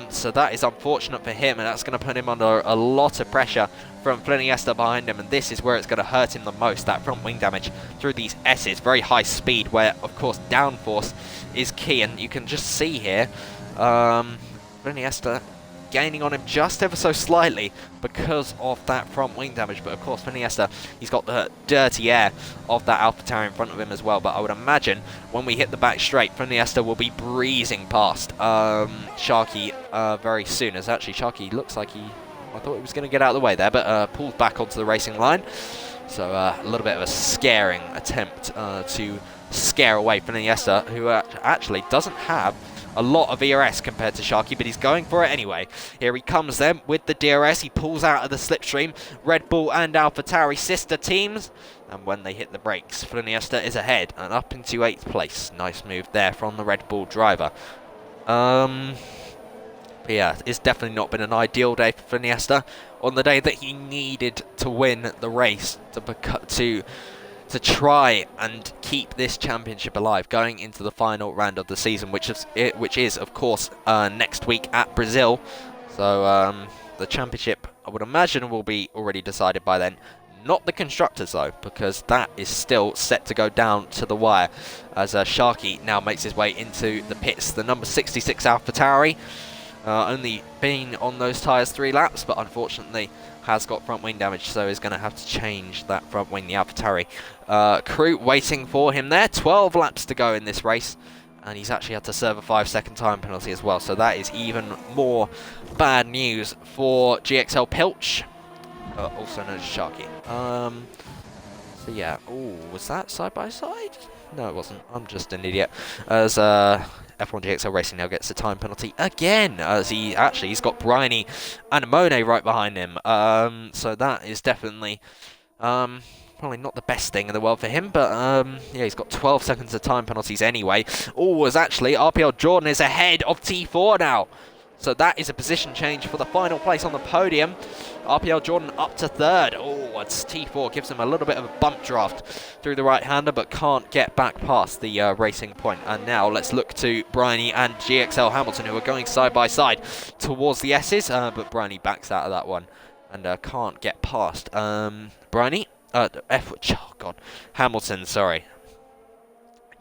So that is unfortunate for him, and that's going to put him under a lot of pressure from Iniesta behind him, and this is where it's going to hurt him the most, that front wing damage through these S's. Very high speed, where of course downforce is key, and you can just see here Iniesta gaining on him just ever so slightly because of that front wing damage. But of course Iniesta, he's got the dirty air of that AlphaTauri in front of him as well. But I would imagine when we hit the back straight, Iniesta will be breezing past Sharky very soon, as actually Sharky looks like I thought he was going to get out of the way there, but pulls back onto the racing line. So a little bit of a scaring attempt to scare away Iniesta, who actually doesn't have a lot of ERS compared to Sharky, but he's going for it anyway. Here he comes then with the DRS. He pulls out of the slipstream. Red Bull and AlphaTauri sister teams. And when they hit the brakes, Iniesta is ahead and up into 8th place. Nice move there from the Red Bull driver. But yeah, it's definitely not been an ideal day for Iniesta on the day that he needed to win the race to try and keep this championship alive going into the final round of the season, which is of course next week at Brazil. So the championship, I would imagine, will be already decided by then. Not the constructors though, because that is still set to go down to the wire as Sharky now makes his way into the pits. The number 66 AlphaTauri only been on those tyres 3 laps, but unfortunately has got front wing damage, so is going to have to change that front wing. The AlphaTauri crew waiting for him there. 12 laps to go in this race, and he's actually had to serve a 5-second time penalty as well, so that is even more bad news for GXL Pilch, also known as Sharky. So yeah, oh, was that side by side? No, it wasn't. I'm just an idiot. As F1GXL Racing now gets a time penalty again, as he's got Bryony and Monet right behind him. So that is definitely probably not the best thing in the world for him, but yeah, he's got 12 seconds of time penalties anyway. Oh, as actually RPL Jordan is ahead of T4 now. So that is a position change for the final place on the podium. RPL Jordan up to 3rd. Oh, it's T4 gives him a little bit of a bump draft through the right-hander, but can't get back past the racing point. And now let's look to Bryony and GXL Hamilton, who are going side by side towards the S's, but Bryony backs out of that one and can't get past. Bryony, Hamilton, sorry.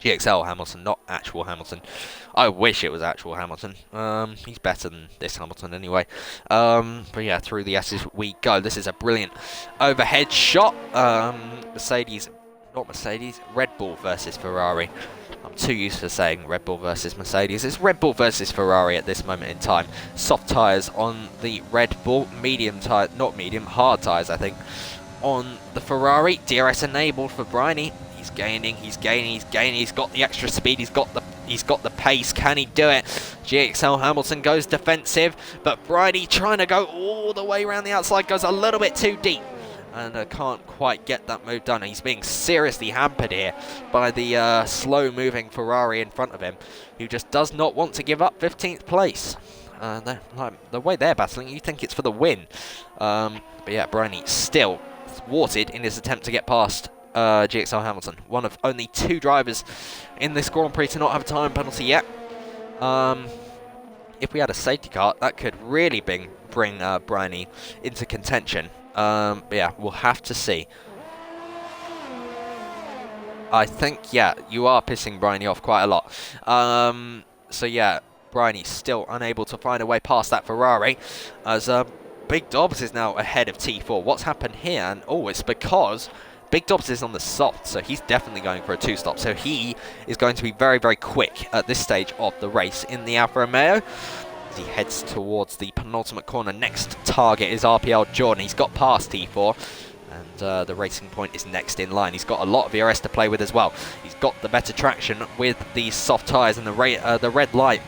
GXL Hamilton, not actual Hamilton. I wish it was actual Hamilton. He's better than this Hamilton anyway. But yeah, through the S's we go. This is a brilliant overhead shot. Red Bull versus Ferrari. I'm too used to saying Red Bull versus Mercedes. It's Red Bull versus Ferrari at this moment in time. Soft tyres on the Red Bull, hard tyres I think, on the Ferrari. DRS enabled for Bryony. He's gaining, he's got the extra speed, he's got the pace. Can he do it? GXL Hamilton goes defensive, but Bryony trying to go all the way around the outside, goes a little bit too deep and can't quite get that move done. He's being seriously hampered here by the slow moving Ferrari in front of him, who just does not want to give up 15th place. The way they're battling, you think it's for the win. But yeah, Bryony still thwarted in his attempt to get past GXL Hamilton, one of only 2 drivers in this Grand Prix to not have a time penalty yet. If we had a safety car, that could really bring Bryony into contention. But yeah, we'll have to see. I think, yeah, you are pissing Bryony off quite a lot. So yeah, Bryony still unable to find a way past that Ferrari, as Big Dobbs is now ahead of T4. What's happened here? And oh, it's because Big Dobbs is on the soft, so he's definitely going for a 2-stop. So he is going to be very, very quick at this stage of the race in the Alfa Romeo. As he heads towards the penultimate corner. Next target is RPL Jordan. He's got past T4, and the racing point is next in line. He's got a lot of ERS to play with as well. He's got the better traction with these soft tyres, and the red light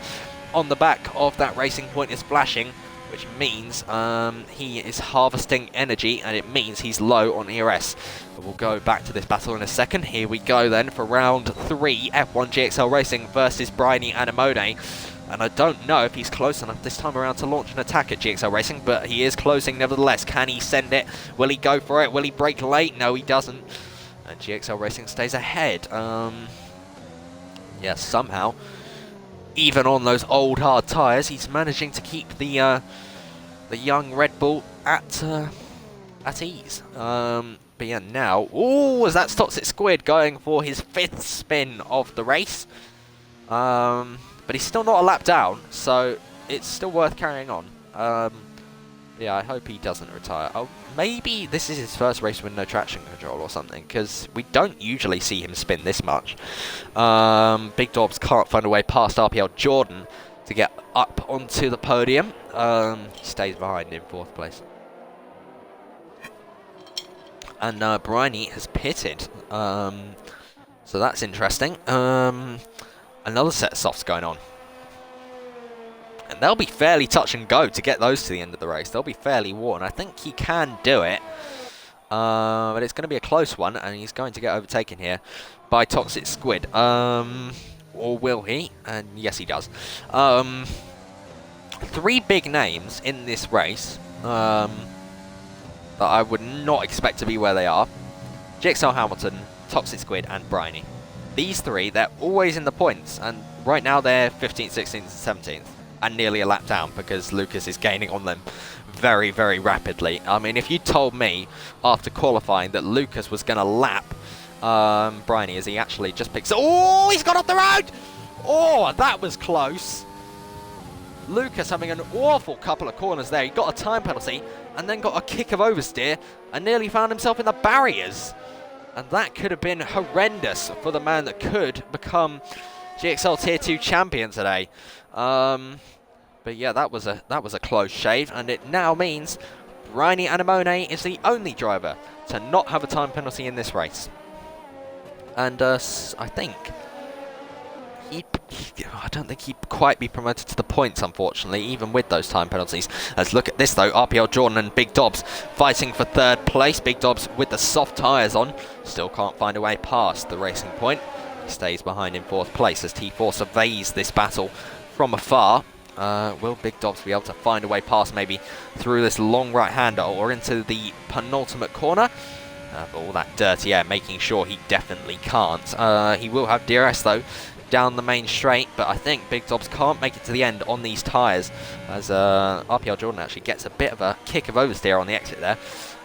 on the back of that racing point is flashing, which means he is harvesting energy, and it means he's low on ERS. But we'll go back to this battle in a second. Here we go then for round 3, F1GXL Racing versus Bryony and Amone. And I don't know if he's close enough this time around to launch an attack at GXL Racing, but he is closing nevertheless. Can he send it? Will he go for it? Will he brake late? No, he doesn't. And GXL Racing stays ahead. Yeah, somehow, even on those old hard tyres, he's managing to keep the young Red Bull at ease. But yeah, now, oh, as that Toxic Squid going for his 5th spin of the race. But he's still not a lap down, so it's still worth carrying on. Yeah, I hope he doesn't retire. Oh, maybe this is his first race with no traction control or something, because we don't usually see him spin this much. Big Dobbs can't find a way past RPL Jordan to get up onto the podium. He stays behind in 4th place. And Bryony has pitted. So that's interesting. Another set of softs going on. And they'll be fairly touch and go to get those to the end of the race. They'll be fairly worn. I think he can do it. But it's going to be a close one, and he's going to get overtaken here by Toxic Squid. Or will he? And yes, he does. 3 big names in this race that I would not expect to be where they are. GXL Hamilton, Toxic Squid, and Bryony. These 3, they're always in the points, and right now they're 15th, 16th, and 17th. and nearly a lap down because Lucas is gaining on them very, very rapidly. I mean, if you told me after qualifying that Lucas was going to lap Bryony as he actually just picks... Oh, he's got off the road! Oh, that was close. Lucas having an awful couple of corners there. He got a time penalty and then got a kick of oversteer and nearly found himself in the barriers. And that could have been horrendous for the man that could become GXL Tier 2 champion today. But yeah, that was a close shave, and it now means Bryony Anemone is the only driver to not have a time penalty in this race. And I think I don't think he'd quite be promoted to the points, unfortunately, even with those time penalties. Let's look at this, though. RPL Jordan and Big Dobbs fighting for third place. Big Dobbs with the soft tyres on. Still can't find a way past the racing point. He stays behind in fourth place as T4 surveys this battle from afar. Will Big Dobbs be able to find a way past, maybe through this long right-hander or into the penultimate corner? But all that dirty air making sure he definitely can't. He will have DRS, though, down the main straight, but I think Big Dobbs can't make it to the end on these tyres, as RPL Jordan actually gets a bit of a kick of oversteer on the exit there,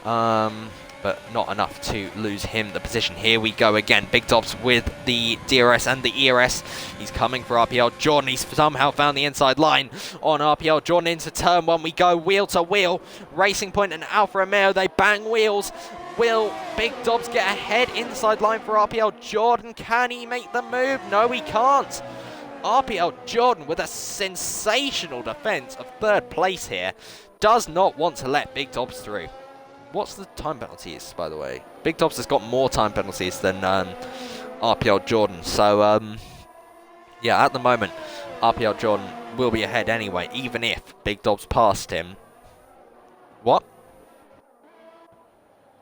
but not enough to lose him the position. Here we go again. Big Dobbs with the DRS and the ERS. He's coming for RPL Jordan. He's somehow found the inside line on RPL Jordan. Into turn one we go, wheel to wheel. Racing Point and Alfa Romeo, they bang wheels. Will Big Dobbs get ahead inside line for RPL Jordan? Can he make the move? No, he can't. RPL Jordan with a sensational defense of third place here. Does not want to let Big Dobbs through. What's the time penalties, by the way? Big Dobbs has got more time penalties than RPL Jordan. So, yeah, at the moment, RPL Jordan will be ahead anyway, even if Big Dobbs passed him. What?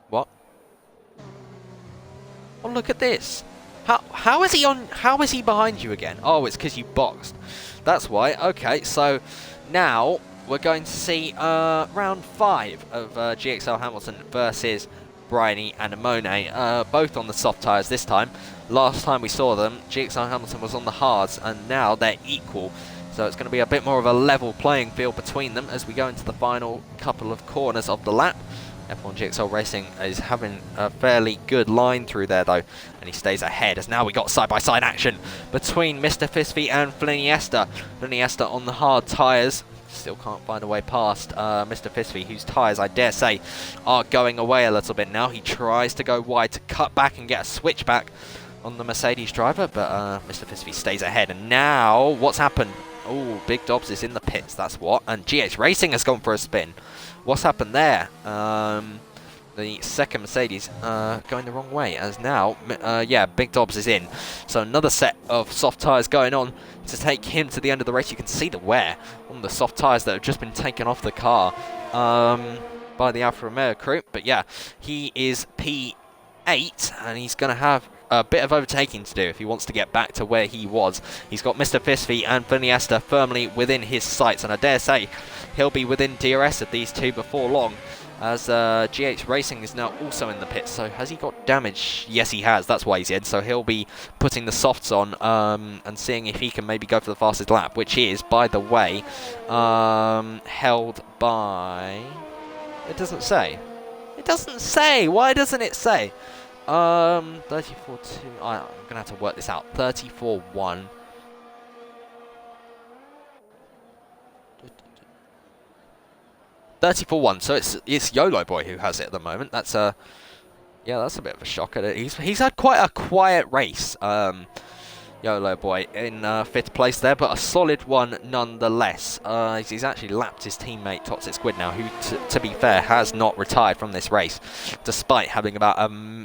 What? Oh, look at this. How is he on? How is he behind you again? Oh, it's because you boxed. That's why. Okay, so now we're going to see round 5 of GXL Hamilton versus Bryony and Anemone, both on the soft tyres this time. Last time we saw them, GXL Hamilton was on the hards, and now they're equal. So it's going to be a bit more of a level playing field between them as we go into the final couple of corners of the lap. F1GXL Racing is having a fairly good line through there, though, and he stays ahead as now we got side-by-side action between Mr. Fisfy and Fliniesta. Fliniesta on the hard tyres. Still can't find a way past Mr. Fisfy, whose tyres, I dare say, are going away a little bit now. He tries to go wide to cut back and get a switchback on the Mercedes driver, but Mr. Fisfy stays ahead. And now, what's happened? Oh, Big Dobbs is in the pits, that's what. And GX Racing has gone for a spin. What's happened there? The second Mercedes going the wrong way, as now, yeah, Big Dobbs is in. So another set of soft tyres going on to take him to the end of the race. You can see the wear on the soft tyres that have just been taken off the car by the Alfa Romeo crew. But yeah, he is P8, and he's going to have a bit of overtaking to do if he wants to get back to where he was. He's got Mr. Fisfy and Fliniesta firmly within his sights, and I dare say he'll be within DRS of these two before long, as GH Racing is now also in the pits. So has he got damage? Yes, he has. That's why he's in. So he'll be putting the softs on and seeing if he can maybe go for the fastest lap, which is, by the way, held by... It doesn't say. It doesn't say. Why doesn't it say? 34-2. I'm gonna have to work this out. 34-1. So it's YOLO Boy who has it at the moment. That's a that's a bit of a shocker. He's had quite a quiet race. YOLO Boy in 5th place there, but a solid one nonetheless. He's actually lapped his teammate Toxic Squid now, who, to be fair, has not retired from this race, despite having about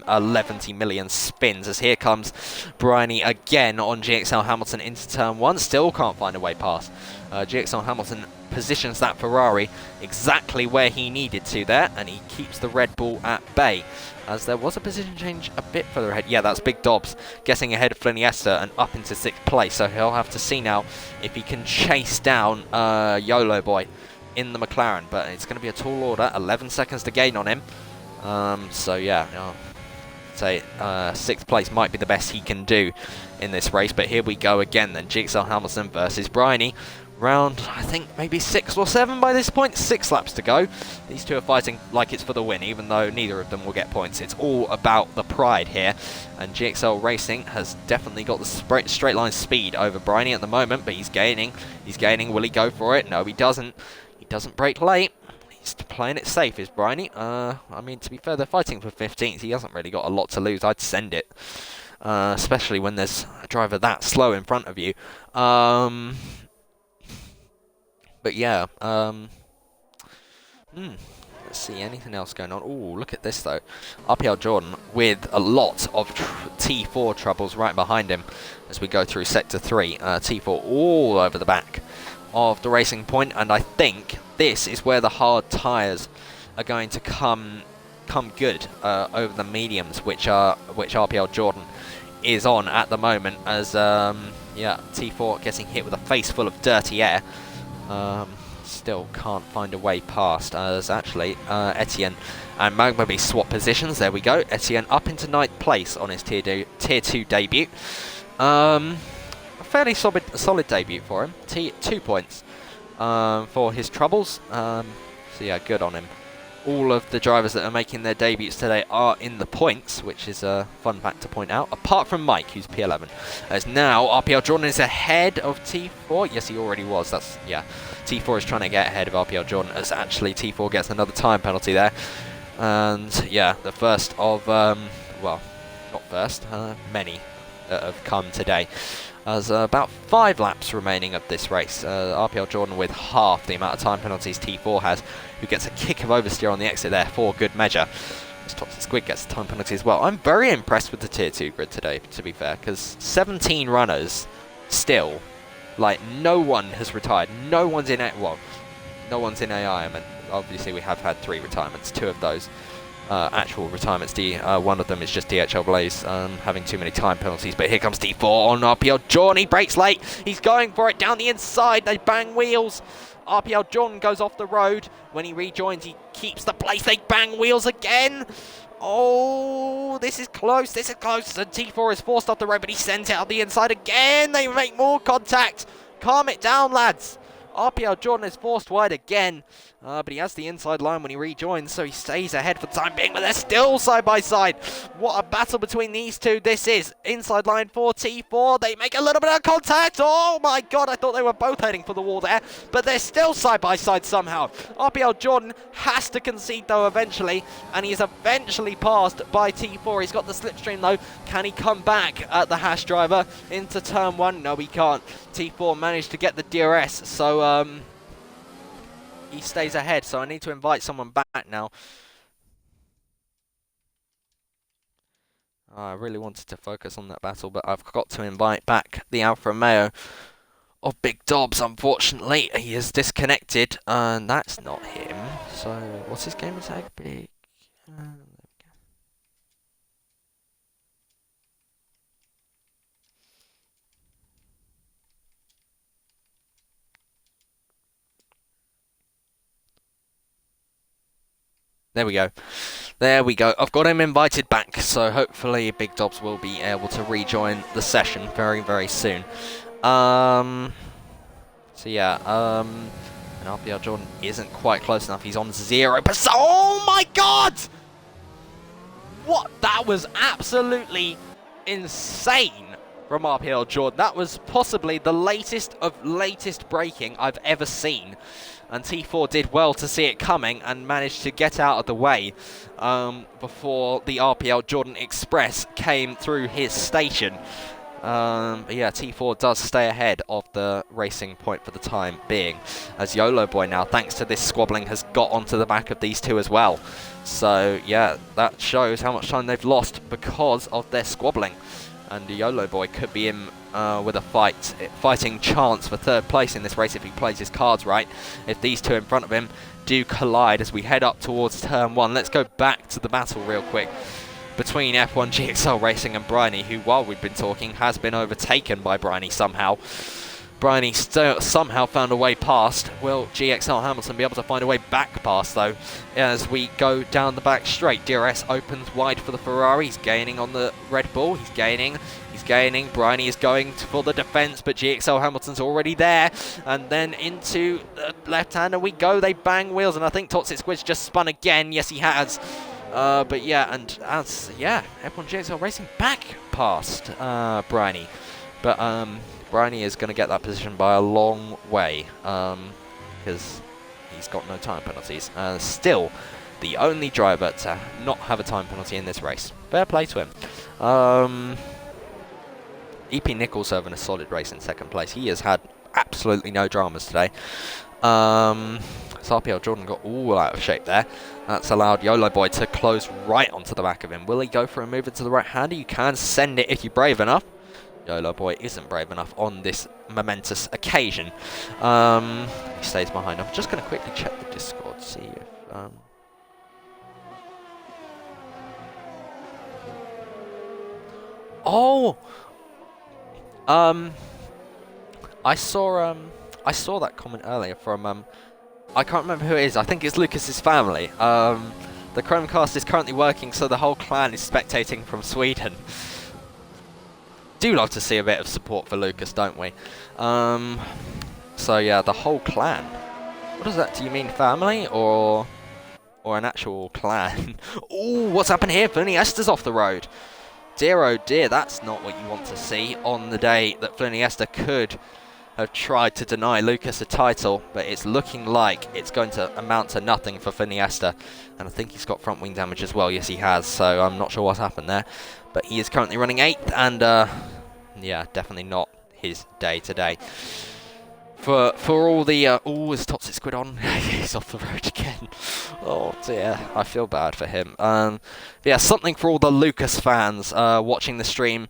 11 million spins. As here comes Bryony again on GXL Hamilton into turn 1, still can't find a way past. GXL Hamilton positions that Ferrari exactly where he needed to there, and he keeps the Red Bull at bay. As there was a position change a bit further ahead. Yeah, that's Big Dobbs getting ahead of Fliniesta and up into 6th place. So he'll have to see now if he can chase down YOLO Boy in the McLaren. But it's going to be a tall order. 11 seconds to gain on him. So yeah, I'd say 6th place might be the best he can do in this race. But here we go again then. GXL Hamilton versus Bryony. round, I think, maybe 6 or 7 by this point. 6 laps to go. These two are fighting like it's for the win, even though neither of them will get points. It's all about the pride here, and GXL Racing has definitely got the straight line speed over Bryony at the moment, but he's gaining. He's gaining. Will he go for it? No, he doesn't. He doesn't brake late. He's playing it safe, is Bryony. I mean, to be fair, they're fighting for 15th. He hasn't really got a lot to lose. I'd send it. Especially when there's a driver that slow in front of you. But yeah, let's see, anything else going on? Oh, look at this though. RPL Jordan with a lot of T4 troubles right behind him as we go through Sector 3. T4 all over the back of the racing point, and I think this is where the hard tyres are going to come good over the mediums, which RPL Jordan is on at the moment, as yeah, T4 getting hit with a face full of dirty air. Still can't find a way past, as actually Etienne and Magmaby swap positions. There we go. Etienne up into 9th place on his Tier 2 debut. A fairly solid debut for him. 2 points for his troubles. So yeah, good on him. All of the drivers that are making their debuts today are in the points, which is a fun fact to point out, apart from Mike, who's P11. As now, RPL Jordan is ahead of T4. Yes, he already was. That's, yeah. T4 is trying to get ahead of RPL Jordan, as actually T4 gets another time penalty there. And, yeah, the first of, well, not first, many that have come today. As about 5 laps remaining of this race. RPL Jordan with half the amount of time penalties T4 has, who gets a kick of oversteer on the exit there for good measure. This Toxic Squid gets a time penalty as well. I'm very impressed with the Tier 2 grid today, to be fair, because 17 runners still, like, no one has retired. No one's in well, no one's in AI. I mean, obviously we have had 3 retirements, 2 of those actual retirements. One of them is just DHL Blaze having too many time penalties, but here comes D4 on RPL Jordan. He breaks late. He's going for it down the inside. They bang wheels. RPL Jordan goes off the road. When he rejoins, he keeps the place. They bang wheels again. Oh, this is close. This is close. And T4 is forced off the road, but he sends it out the inside again. They make more contact. Calm it down, lads. RPL Jordan is forced wide again, but he has the inside line when he rejoins, so he stays ahead for the time being, but they're still side by side. What a battle between these two this is. Inside line for T4, they make a little bit of contact. Oh my god, I thought they were both heading for the wall there, but they're still side by side somehow. RPL Jordan has to concede though eventually, and he is eventually passed by T4. He's got the slipstream though. Can he come back at the hash driver into turn 1? No, he can't. T4 managed to get the DRS, so he stays ahead, so I need to invite someone back now. I really wanted to focus on that battle, but I've got to invite back the Alfa Romeo of Big Dobbs. Unfortunately, he is disconnected, and that's not him. So, what's his gamer tag? Big... There we go. There we go. I've got him invited back, so hopefully Big Dobbs will be able to rejoin the session very, very soon. So yeah, and RPL Jordan isn't quite close enough. He's on 0%. Oh my god! What? That was absolutely insane from RPL Jordan. That was possibly the latest of latest braking I've ever seen. And T4 did well to see it coming and managed to get out of the way before the RPL Jordan Express came through his station. But yeah, T4 does stay ahead of the racing point for the time being, as YOLO Boy now, thanks to this squabbling, has got onto the back of these two as well. So yeah, that shows how much time they've lost because of their squabbling. And YOLO Boy could be in with a fighting chance for 3rd place in this race if he plays his cards right. If these two in front of him do collide as we head up towards turn 1. Let's go back to the battle real quick between F1GXL Racing and Bryony, who, while we've been talking, has been overtaken by Bryony somehow. Bryony somehow found a way past. Will GXL Hamilton be able to find a way back past, though, as we go down the back straight? DRS opens wide for the Ferrari. He's gaining on the Red Bull. He's gaining. He's gaining. Bryony is going for the defense, but GXL Hamilton's already there. And then into the left-hander we go. They bang wheels, and I think Toxic Squid's just spun again. Yes, he has. But yeah, and as F1GXL racing back past Bryony. But Bryony is going to get that position by a long way because he's got no time penalties. Still, the only driver to not have a time penalty in this race. Fair play to him. EP Nichols having a solid race in second place. He has had absolutely no dramas today. So RPL Jordan got all out of shape there. That's allowed YOLO Boy to close right onto the back of him. Will he go for a move into the right-hander? You can send it if you're brave enough. YOLO Boy isn't brave enough on this momentous occasion. He stays behind. I'm just going to quickly check the Discord, see if... I saw that comment earlier from I can't remember who it is. I think it's Lucas's family. The Chromecast is currently working, so the whole clan is spectating from Sweden. Do love to see a bit of support for Lucas, don't we? So yeah, the whole clan. What is that? Do you mean family or an actual clan? Ooh, what's happened here? Fliniesta's off the road. Dear oh dear, that's not what you want to see on the day that Fliniesta could have tried to deny Lucas a title, but it's looking like it's going to amount to nothing for Fliniesta. And I think he's got front wing damage as well. Yes, he has, so I'm not sure what's happened there. But he is currently running 8th, and yeah, definitely not his day today. For all the... is Toxic Squid on? He's off the road again. Oh dear, I feel bad for him. Yeah, something for all the Lucas fans watching the stream.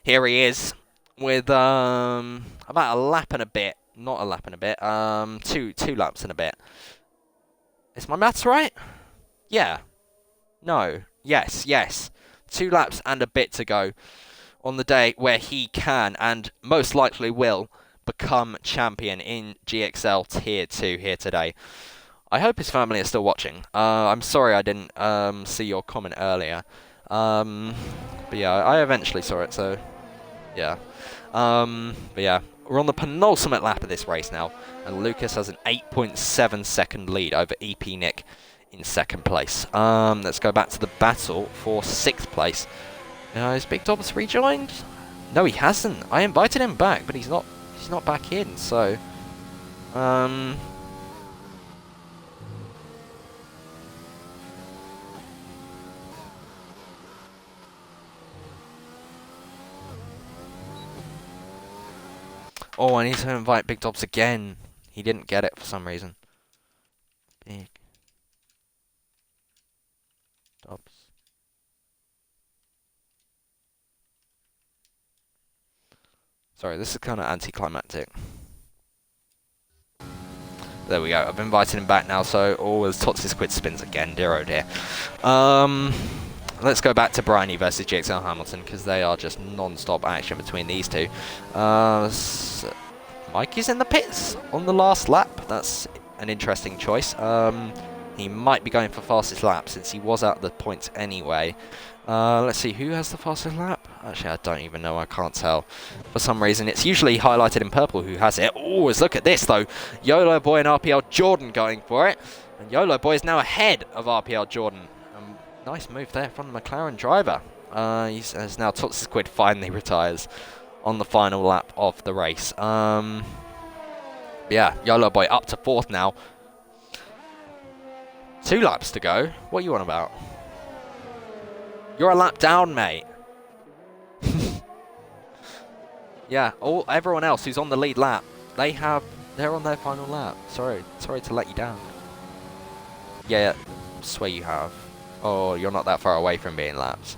Here he is with about a lap and a bit. Not a lap and a bit. Two laps and a bit. Is my maths right? Yeah. No. Yes. 2 laps and a bit to go on the day where he can and most likely will become champion in GXL Tier 2 here today. I hope his family is still watching. I'm sorry I didn't see your comment earlier. But yeah, I eventually saw it, so yeah. But yeah, we're on the penultimate lap of this race now, and Lucas has an 8.7 second lead over EP Nick in second place. Let's go back to the battle for 6th place. Is Big Dobbs rejoined? No, he hasn't. I invited him back, but he's not back in, so oh, I need to invite Big Dobbs again. He didn't get it for some reason. Big Dobbs. Sorry, this is kind of anticlimactic. There we go. I've invited him back now, so as Toxic Squid spins again, dear oh dear. Let's go back to Bryony versus GXL Hamilton, because they are just non-stop action between these two. Mike is in the pits on the last lap. That's an interesting choice. He might be going for fastest lap, since he was at the points anyway. Let's see, who has the fastest lap? Actually, I don't even know. I can't tell. For some reason, it's usually highlighted in purple who has it. Oh, look at this, though. YOLO Boy and RPL Jordan going for it. And YOLO Boy is now ahead of RPL Jordan. Nice move there from the McLaren driver. As now Toxic Squid finally retires on the final lap of the race. Yeah, YOLO Boy up to 4th now. 2 laps to go. What are you on about? You're a lap down, mate. Yeah, everyone else who's on the lead lap, they're on their final lap. Sorry to let you down. Yeah, I swear you have. Oh, you're not that far away from being lapped.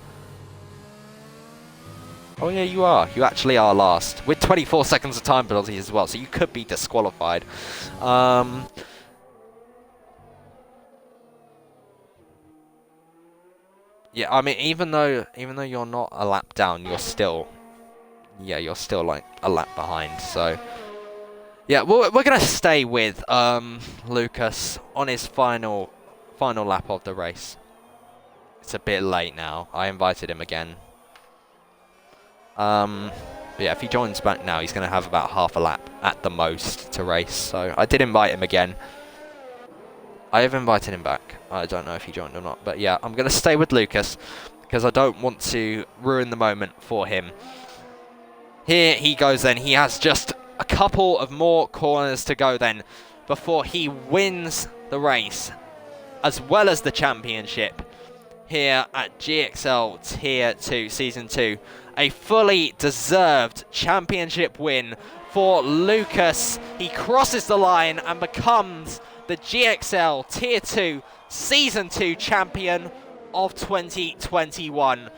Oh yeah, you are. You actually are last. With 24 seconds of time penalty as well, so you could be disqualified. Yeah, I mean, even though you're not a lap down, you're still like a lap behind. So yeah, we're gonna stay with Lucas on his final lap of the race. It's a bit late now. I invited him again. But yeah, if he joins back now, he's going to have about half a lap at the most to race. So I did invite him again. I have invited him back. I don't know if he joined or not. But yeah, I'm going to stay with Lucas because I don't want to ruin the moment for him. Here he goes then. He has just a couple of more corners to go then before he wins the race as well as the championship here at GXL Tier 2 Season 2. A fully deserved championship win for Lucas. He crosses the line and becomes the GXL Tier 2 Season 2 champion of 2021.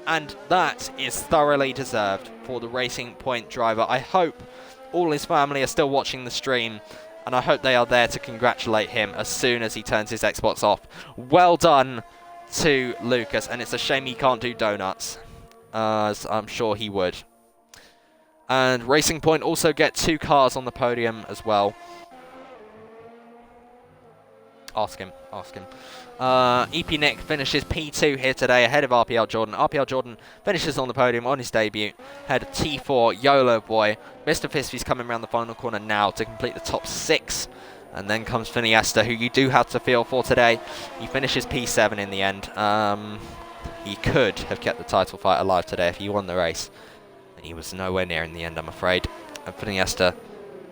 And that is thoroughly deserved for the Racing Point driver. I hope all his family are still watching the stream, and I hope they are there to congratulate him as soon as he turns his Xbox off. Well done to Lucas, and it's a shame he can't do donuts, as I'm sure he would. And Racing Point also get 2 cars on the podium as well. Ask him. EP Nick finishes P2 here today ahead of RPL Jordan. RPL Jordan finishes on the podium on his debut. Ahead of T4 YOLO Boy. Mr. Fispy's coming around the final corner now to complete the top 6. And then comes Finiesta, who you do have to feel for today. He finishes P7 in the end. He could have kept the title fight alive today if he won the race. And he was nowhere near in the end, I'm afraid. And Finiesta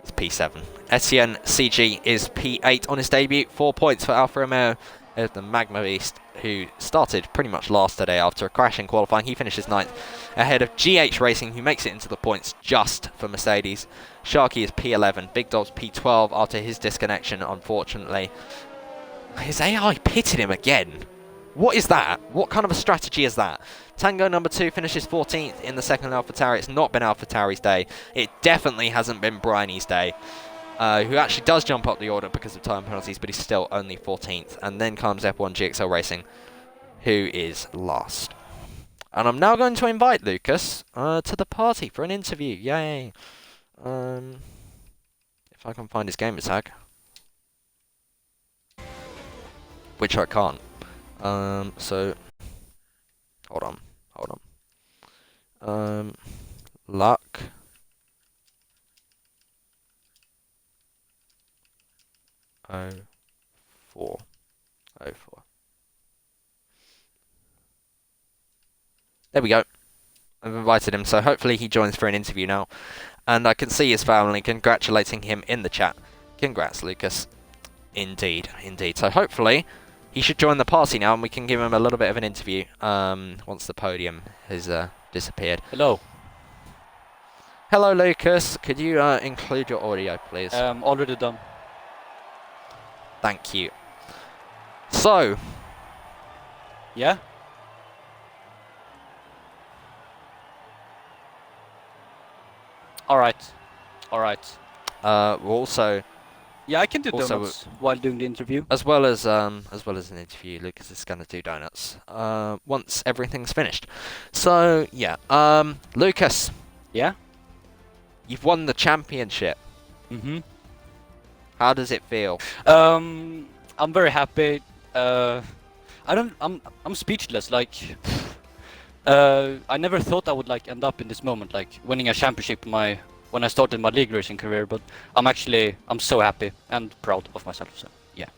is P7. Etienne CG is P8 on his debut. 4 points for Alfa Romeo. There's the Magma Beast, who started pretty much last today after a crash in qualifying. He finishes 9th. Ahead of GH Racing, who makes it into the points just for Mercedes. Sharky is P11. Big Dog's P12 after his disconnection, unfortunately. His AI pitted him again. What is that? What kind of a strategy is that? Tango number 2 finishes 14th in the second AlphaTauri. It's not been AlphaTauri's day. It definitely hasn't been Bryony's day. Who actually does jump up the order because of time penalties, but he's still only 14th. And then comes F1GXL Racing, who is last. And I'm now going to invite Lucas to the party for an interview. Yay! If I can find his gamer tag. Which I can't. So... Hold on. Luck... 04. There we go. I've invited him, so hopefully he joins for an interview now. And I can see his family congratulating him in the chat. Congrats, Lucas. Indeed. So hopefully he should join the party now and we can give him a little bit of an interview once the podium has disappeared. Hello. Hello, Lucas. Could you include your audio, please? Already done. Thank you. So. Yeah? Alright. Also. Yeah, I can do donuts while doing the interview. As well as an interview, Lucas is going to do donuts once everything's finished. So yeah, Lucas. Yeah. You've won the championship. Mhm. How does it feel? I'm very happy. I'm speechless. Like, I never thought I would like end up in this moment, like winning a championship when I started my league racing career. But I'm so happy and proud of myself. So yeah.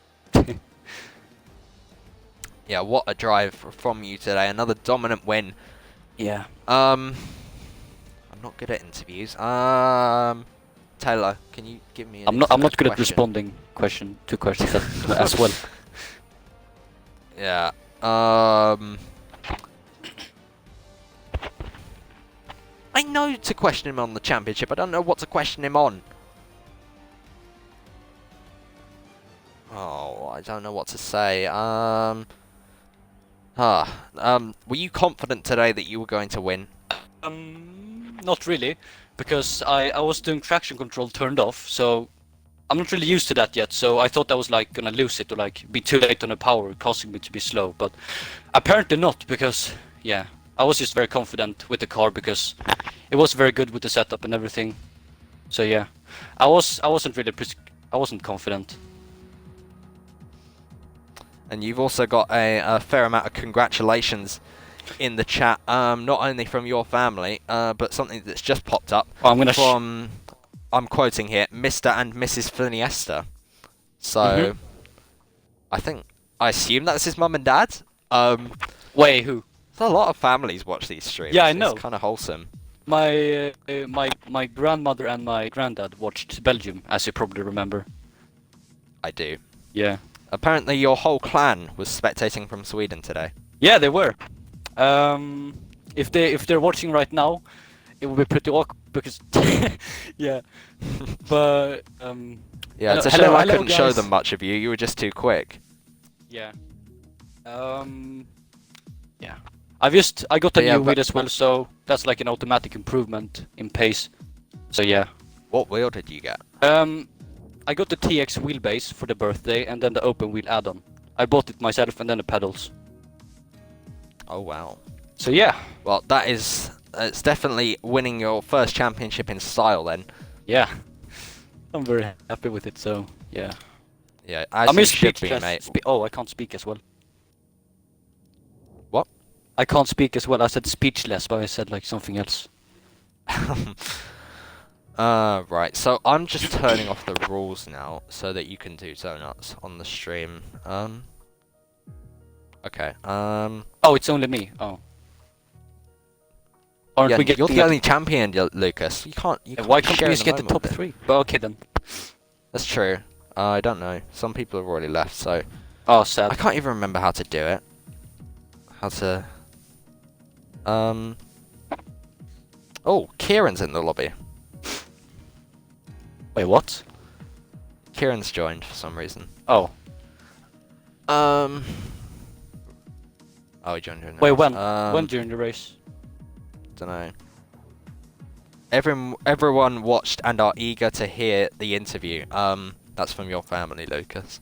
Yeah, what a drive from you today. Another dominant win. Yeah. I'm not good at interviews. Taylor, can you give me? I'm not good at responding to questions as well. Yeah. I know to question him on the championship. I don't know what to question him on. Oh, I don't know what to say. Were you confident today that you were going to win? Not really, because I was doing traction control turned off, so I'm not really used to that yet. So I thought I was like gonna lose it or like be too late on the power, causing me to be slow. But apparently not, because yeah, I was just very confident with the car because it was very good with the setup and everything. So yeah, I wasn't confident. And you've also got a fair amount of congratulations in the chat, not only from your family, but something that's just popped up Oh, I'm gonna. from, I'm quoting here, Mr. and Mrs. Finiesta. So, Mhm. I assume that's his mum and dad. Wait, who? A lot of families watch these streams. Yeah, I It's know. kind of wholesome. My grandmother and my granddad watched Belgium, as you probably remember. I do. Yeah. Apparently, your whole clan was spectating from Sweden today. Yeah, they were. If they're watching right now, it would be pretty awkward because yeah. But Yeah, it's a hello, shame I hello, couldn't show guys. them much of you. You were just too quick. Yeah. Yeah. I got a Yeah, new wheel as well, so that's like an automatic improvement in pace. So yeah. What wheel did you get? I got the TX wheelbase for the birthday and then the open wheel add-on. I bought it myself and then the pedals. Oh wow. So yeah. Well, that is it's definitely winning your first championship in style then. Yeah. I'm very happy with it, so yeah. Yeah, as I'm you should be, speechless. mate. Oh, I can't speak as well. What? I can't speak as well. I said speechless, but I said like something else. Right. So I'm just turning off the rules now so that you can do donuts on the stream. Okay. Oh, it's only me. Oh. Aren't Yeah, we getting you're the only champion, Lucas. You can't. Why can't we share just in get the moment top with it. 3? But okay then. That's true. I don't know. Some people have already left, so Oh, I sad. can't even remember how to do it. How to... Oh, Kieran's in the lobby. Wait, what? Kieran's joined for some reason. Oh. Oh, he joined during the Wait, race. when during the race? Dunno. Everyone watched and are eager to hear the interview. That's from your family, Lucas.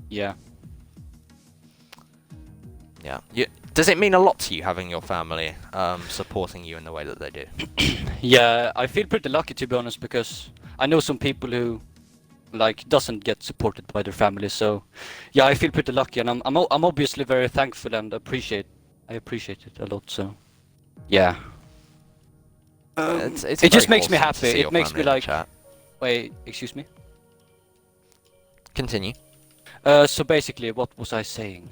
Yeah. Yeah. Does it mean a lot to you having your family supporting you in the way that they do? Yeah, I feel pretty lucky to be honest because I know some people who like doesn't get supported by their family. So yeah, I feel pretty lucky, and I'm obviously very thankful and appreciate it a lot. So yeah. It's It very just makes me wholesome to happy. see It your makes family me in the like. chat. Wait, excuse me. Continue. So basically, what was I saying?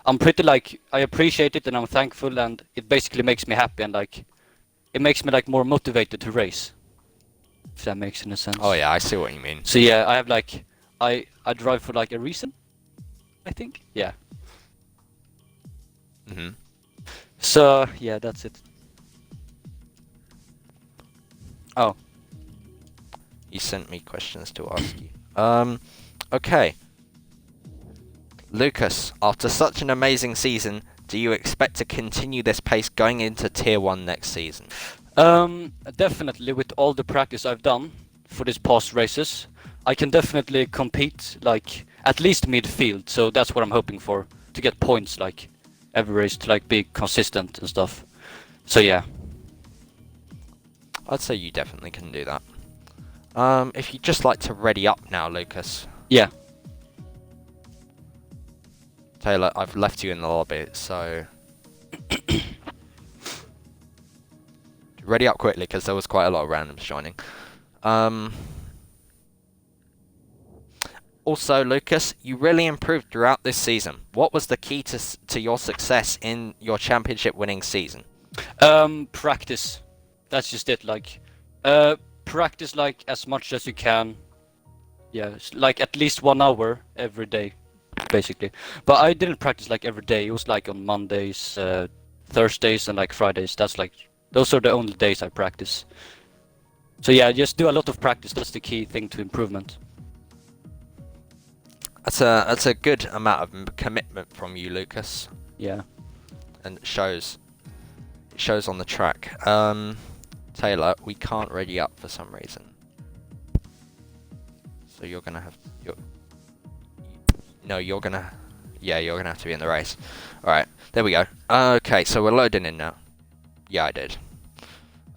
I'm pretty like I appreciate it and I'm thankful, and it basically makes me happy and like it makes me like more motivated to race. If that makes any sense. Oh yeah, I see what you mean. So yeah, I have like I drive for like a reason. I think. Yeah. Mhm. So yeah, that's it. Oh. You sent me questions to ask you. Okay. Lucas, after such an amazing season, do you expect to continue this pace going into Tier 1 next season? Definitely with all the practice I've done for these past races, I can definitely compete like at least midfield. So that's what I'm hoping for, to get points like every race, to like be consistent and stuff. So yeah. I'd say you definitely can do that. If you'd just like to ready up now, Lucas. Yeah. Taylor, I've left you in the lobby, so... ready up quickly, because there was quite a lot of randoms joining. Also, Lucas, you really improved throughout this season. What was the key to your success in your championship winning season? Practice. That's just it. Like, practice like as much as you can. Yeah, like at least 1 hour every day, basically. But I didn't practice like every day. It was like on Mondays, Thursdays, and like Fridays. That's like those are the only days I practice. So yeah, just do a lot of practice. That's the key thing to improvement. That's a good amount of commitment from you, Lucas. Yeah. And it shows on the track. Taylor, we can't ready up for some reason. So you're gonna have you're gonna have to be in the race. Alright, there we go. Okay, so we're loading in now. Yeah, I did.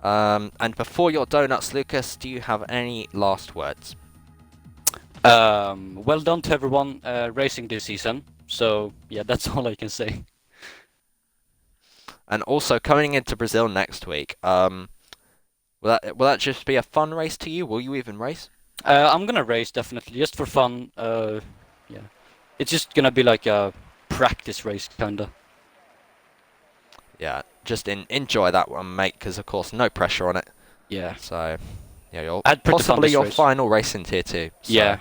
And before your donuts, Lucas, do you have any last words? Well done to everyone racing this season. So yeah, that's all I can say. And also coming into Brazil next week, will that just be a fun race to you? Will you even race? I'm gonna race definitely, just for fun. Yeah, it's just gonna be like a practice race, kinda. Yeah, just enjoy that one, mate, because of course no pressure on it. Yeah. So, yeah, you're I had pretty fun possibly this your race. final race in Tier 2. So, Yeah.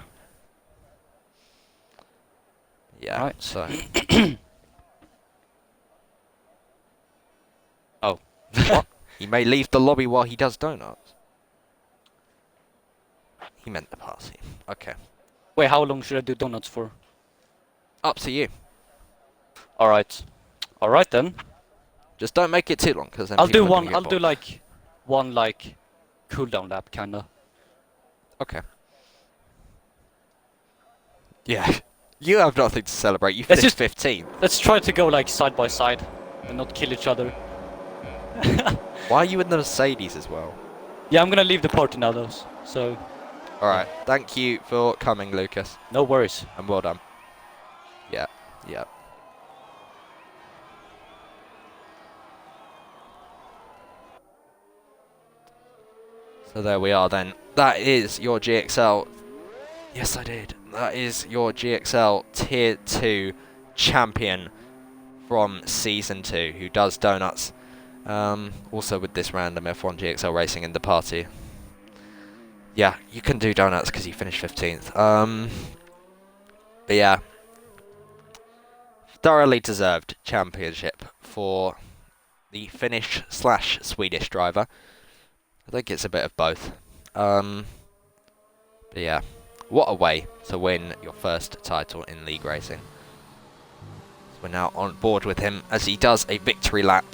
Yeah. Right. So. Oh. What? He may leave the lobby while he does donuts. He meant the party. Okay. Wait, how long should I do donuts for? Up to you. All right. All right then. Just don't make it too long, because then I'll people do are gonna one. get I'll do bored. like one like cooldown lap, kinda. Okay. Yeah. You have nothing to celebrate. You Let's finished just 15th. Let's try to go like side by side and not kill each other. Why are you in the Mercedes as well? Yeah, I'm gonna leave the party now, though. So Alright. Thank you for coming, Lucas. no worries. And well done. Yeah. Yeah. So there we are then. That is your GXL. Yes, I did. That is your GXL Tier 2 champion from Season 2, who does donuts. Also with this random F1GXL racing in the party. Yeah, you can do donuts because you finished 15th. But yeah. Thoroughly deserved championship for the Finnish/Swedish driver. I think it's a bit of both. But yeah, what a way to win your first title in league racing. So we're now on board with him as he does a victory lap.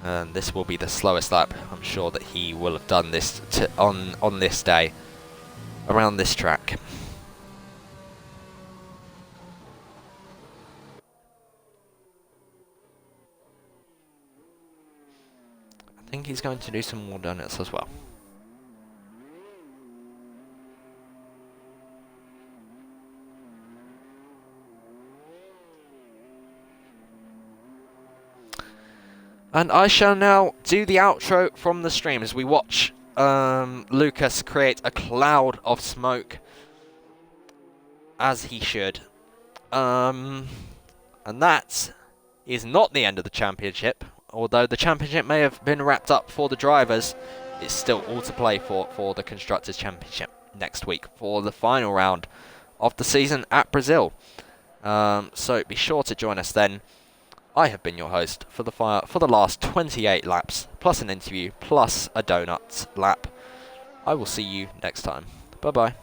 And this will be the slowest lap. I'm sure that he will have done this on this day, around this track. I think he's going to do some more donuts as well. And I shall now do the outro from the stream as we watch Lucas create a cloud of smoke, as he should. And that is not the end of the championship. Although the championship may have been wrapped up for the drivers, it's still all to play for the Constructors' Championship next week for the final round of the season at Brazil. So be sure to join us then. I have been your host for the last 28 laps, plus an interview, plus a donuts lap. I will see you next time. Bye-bye.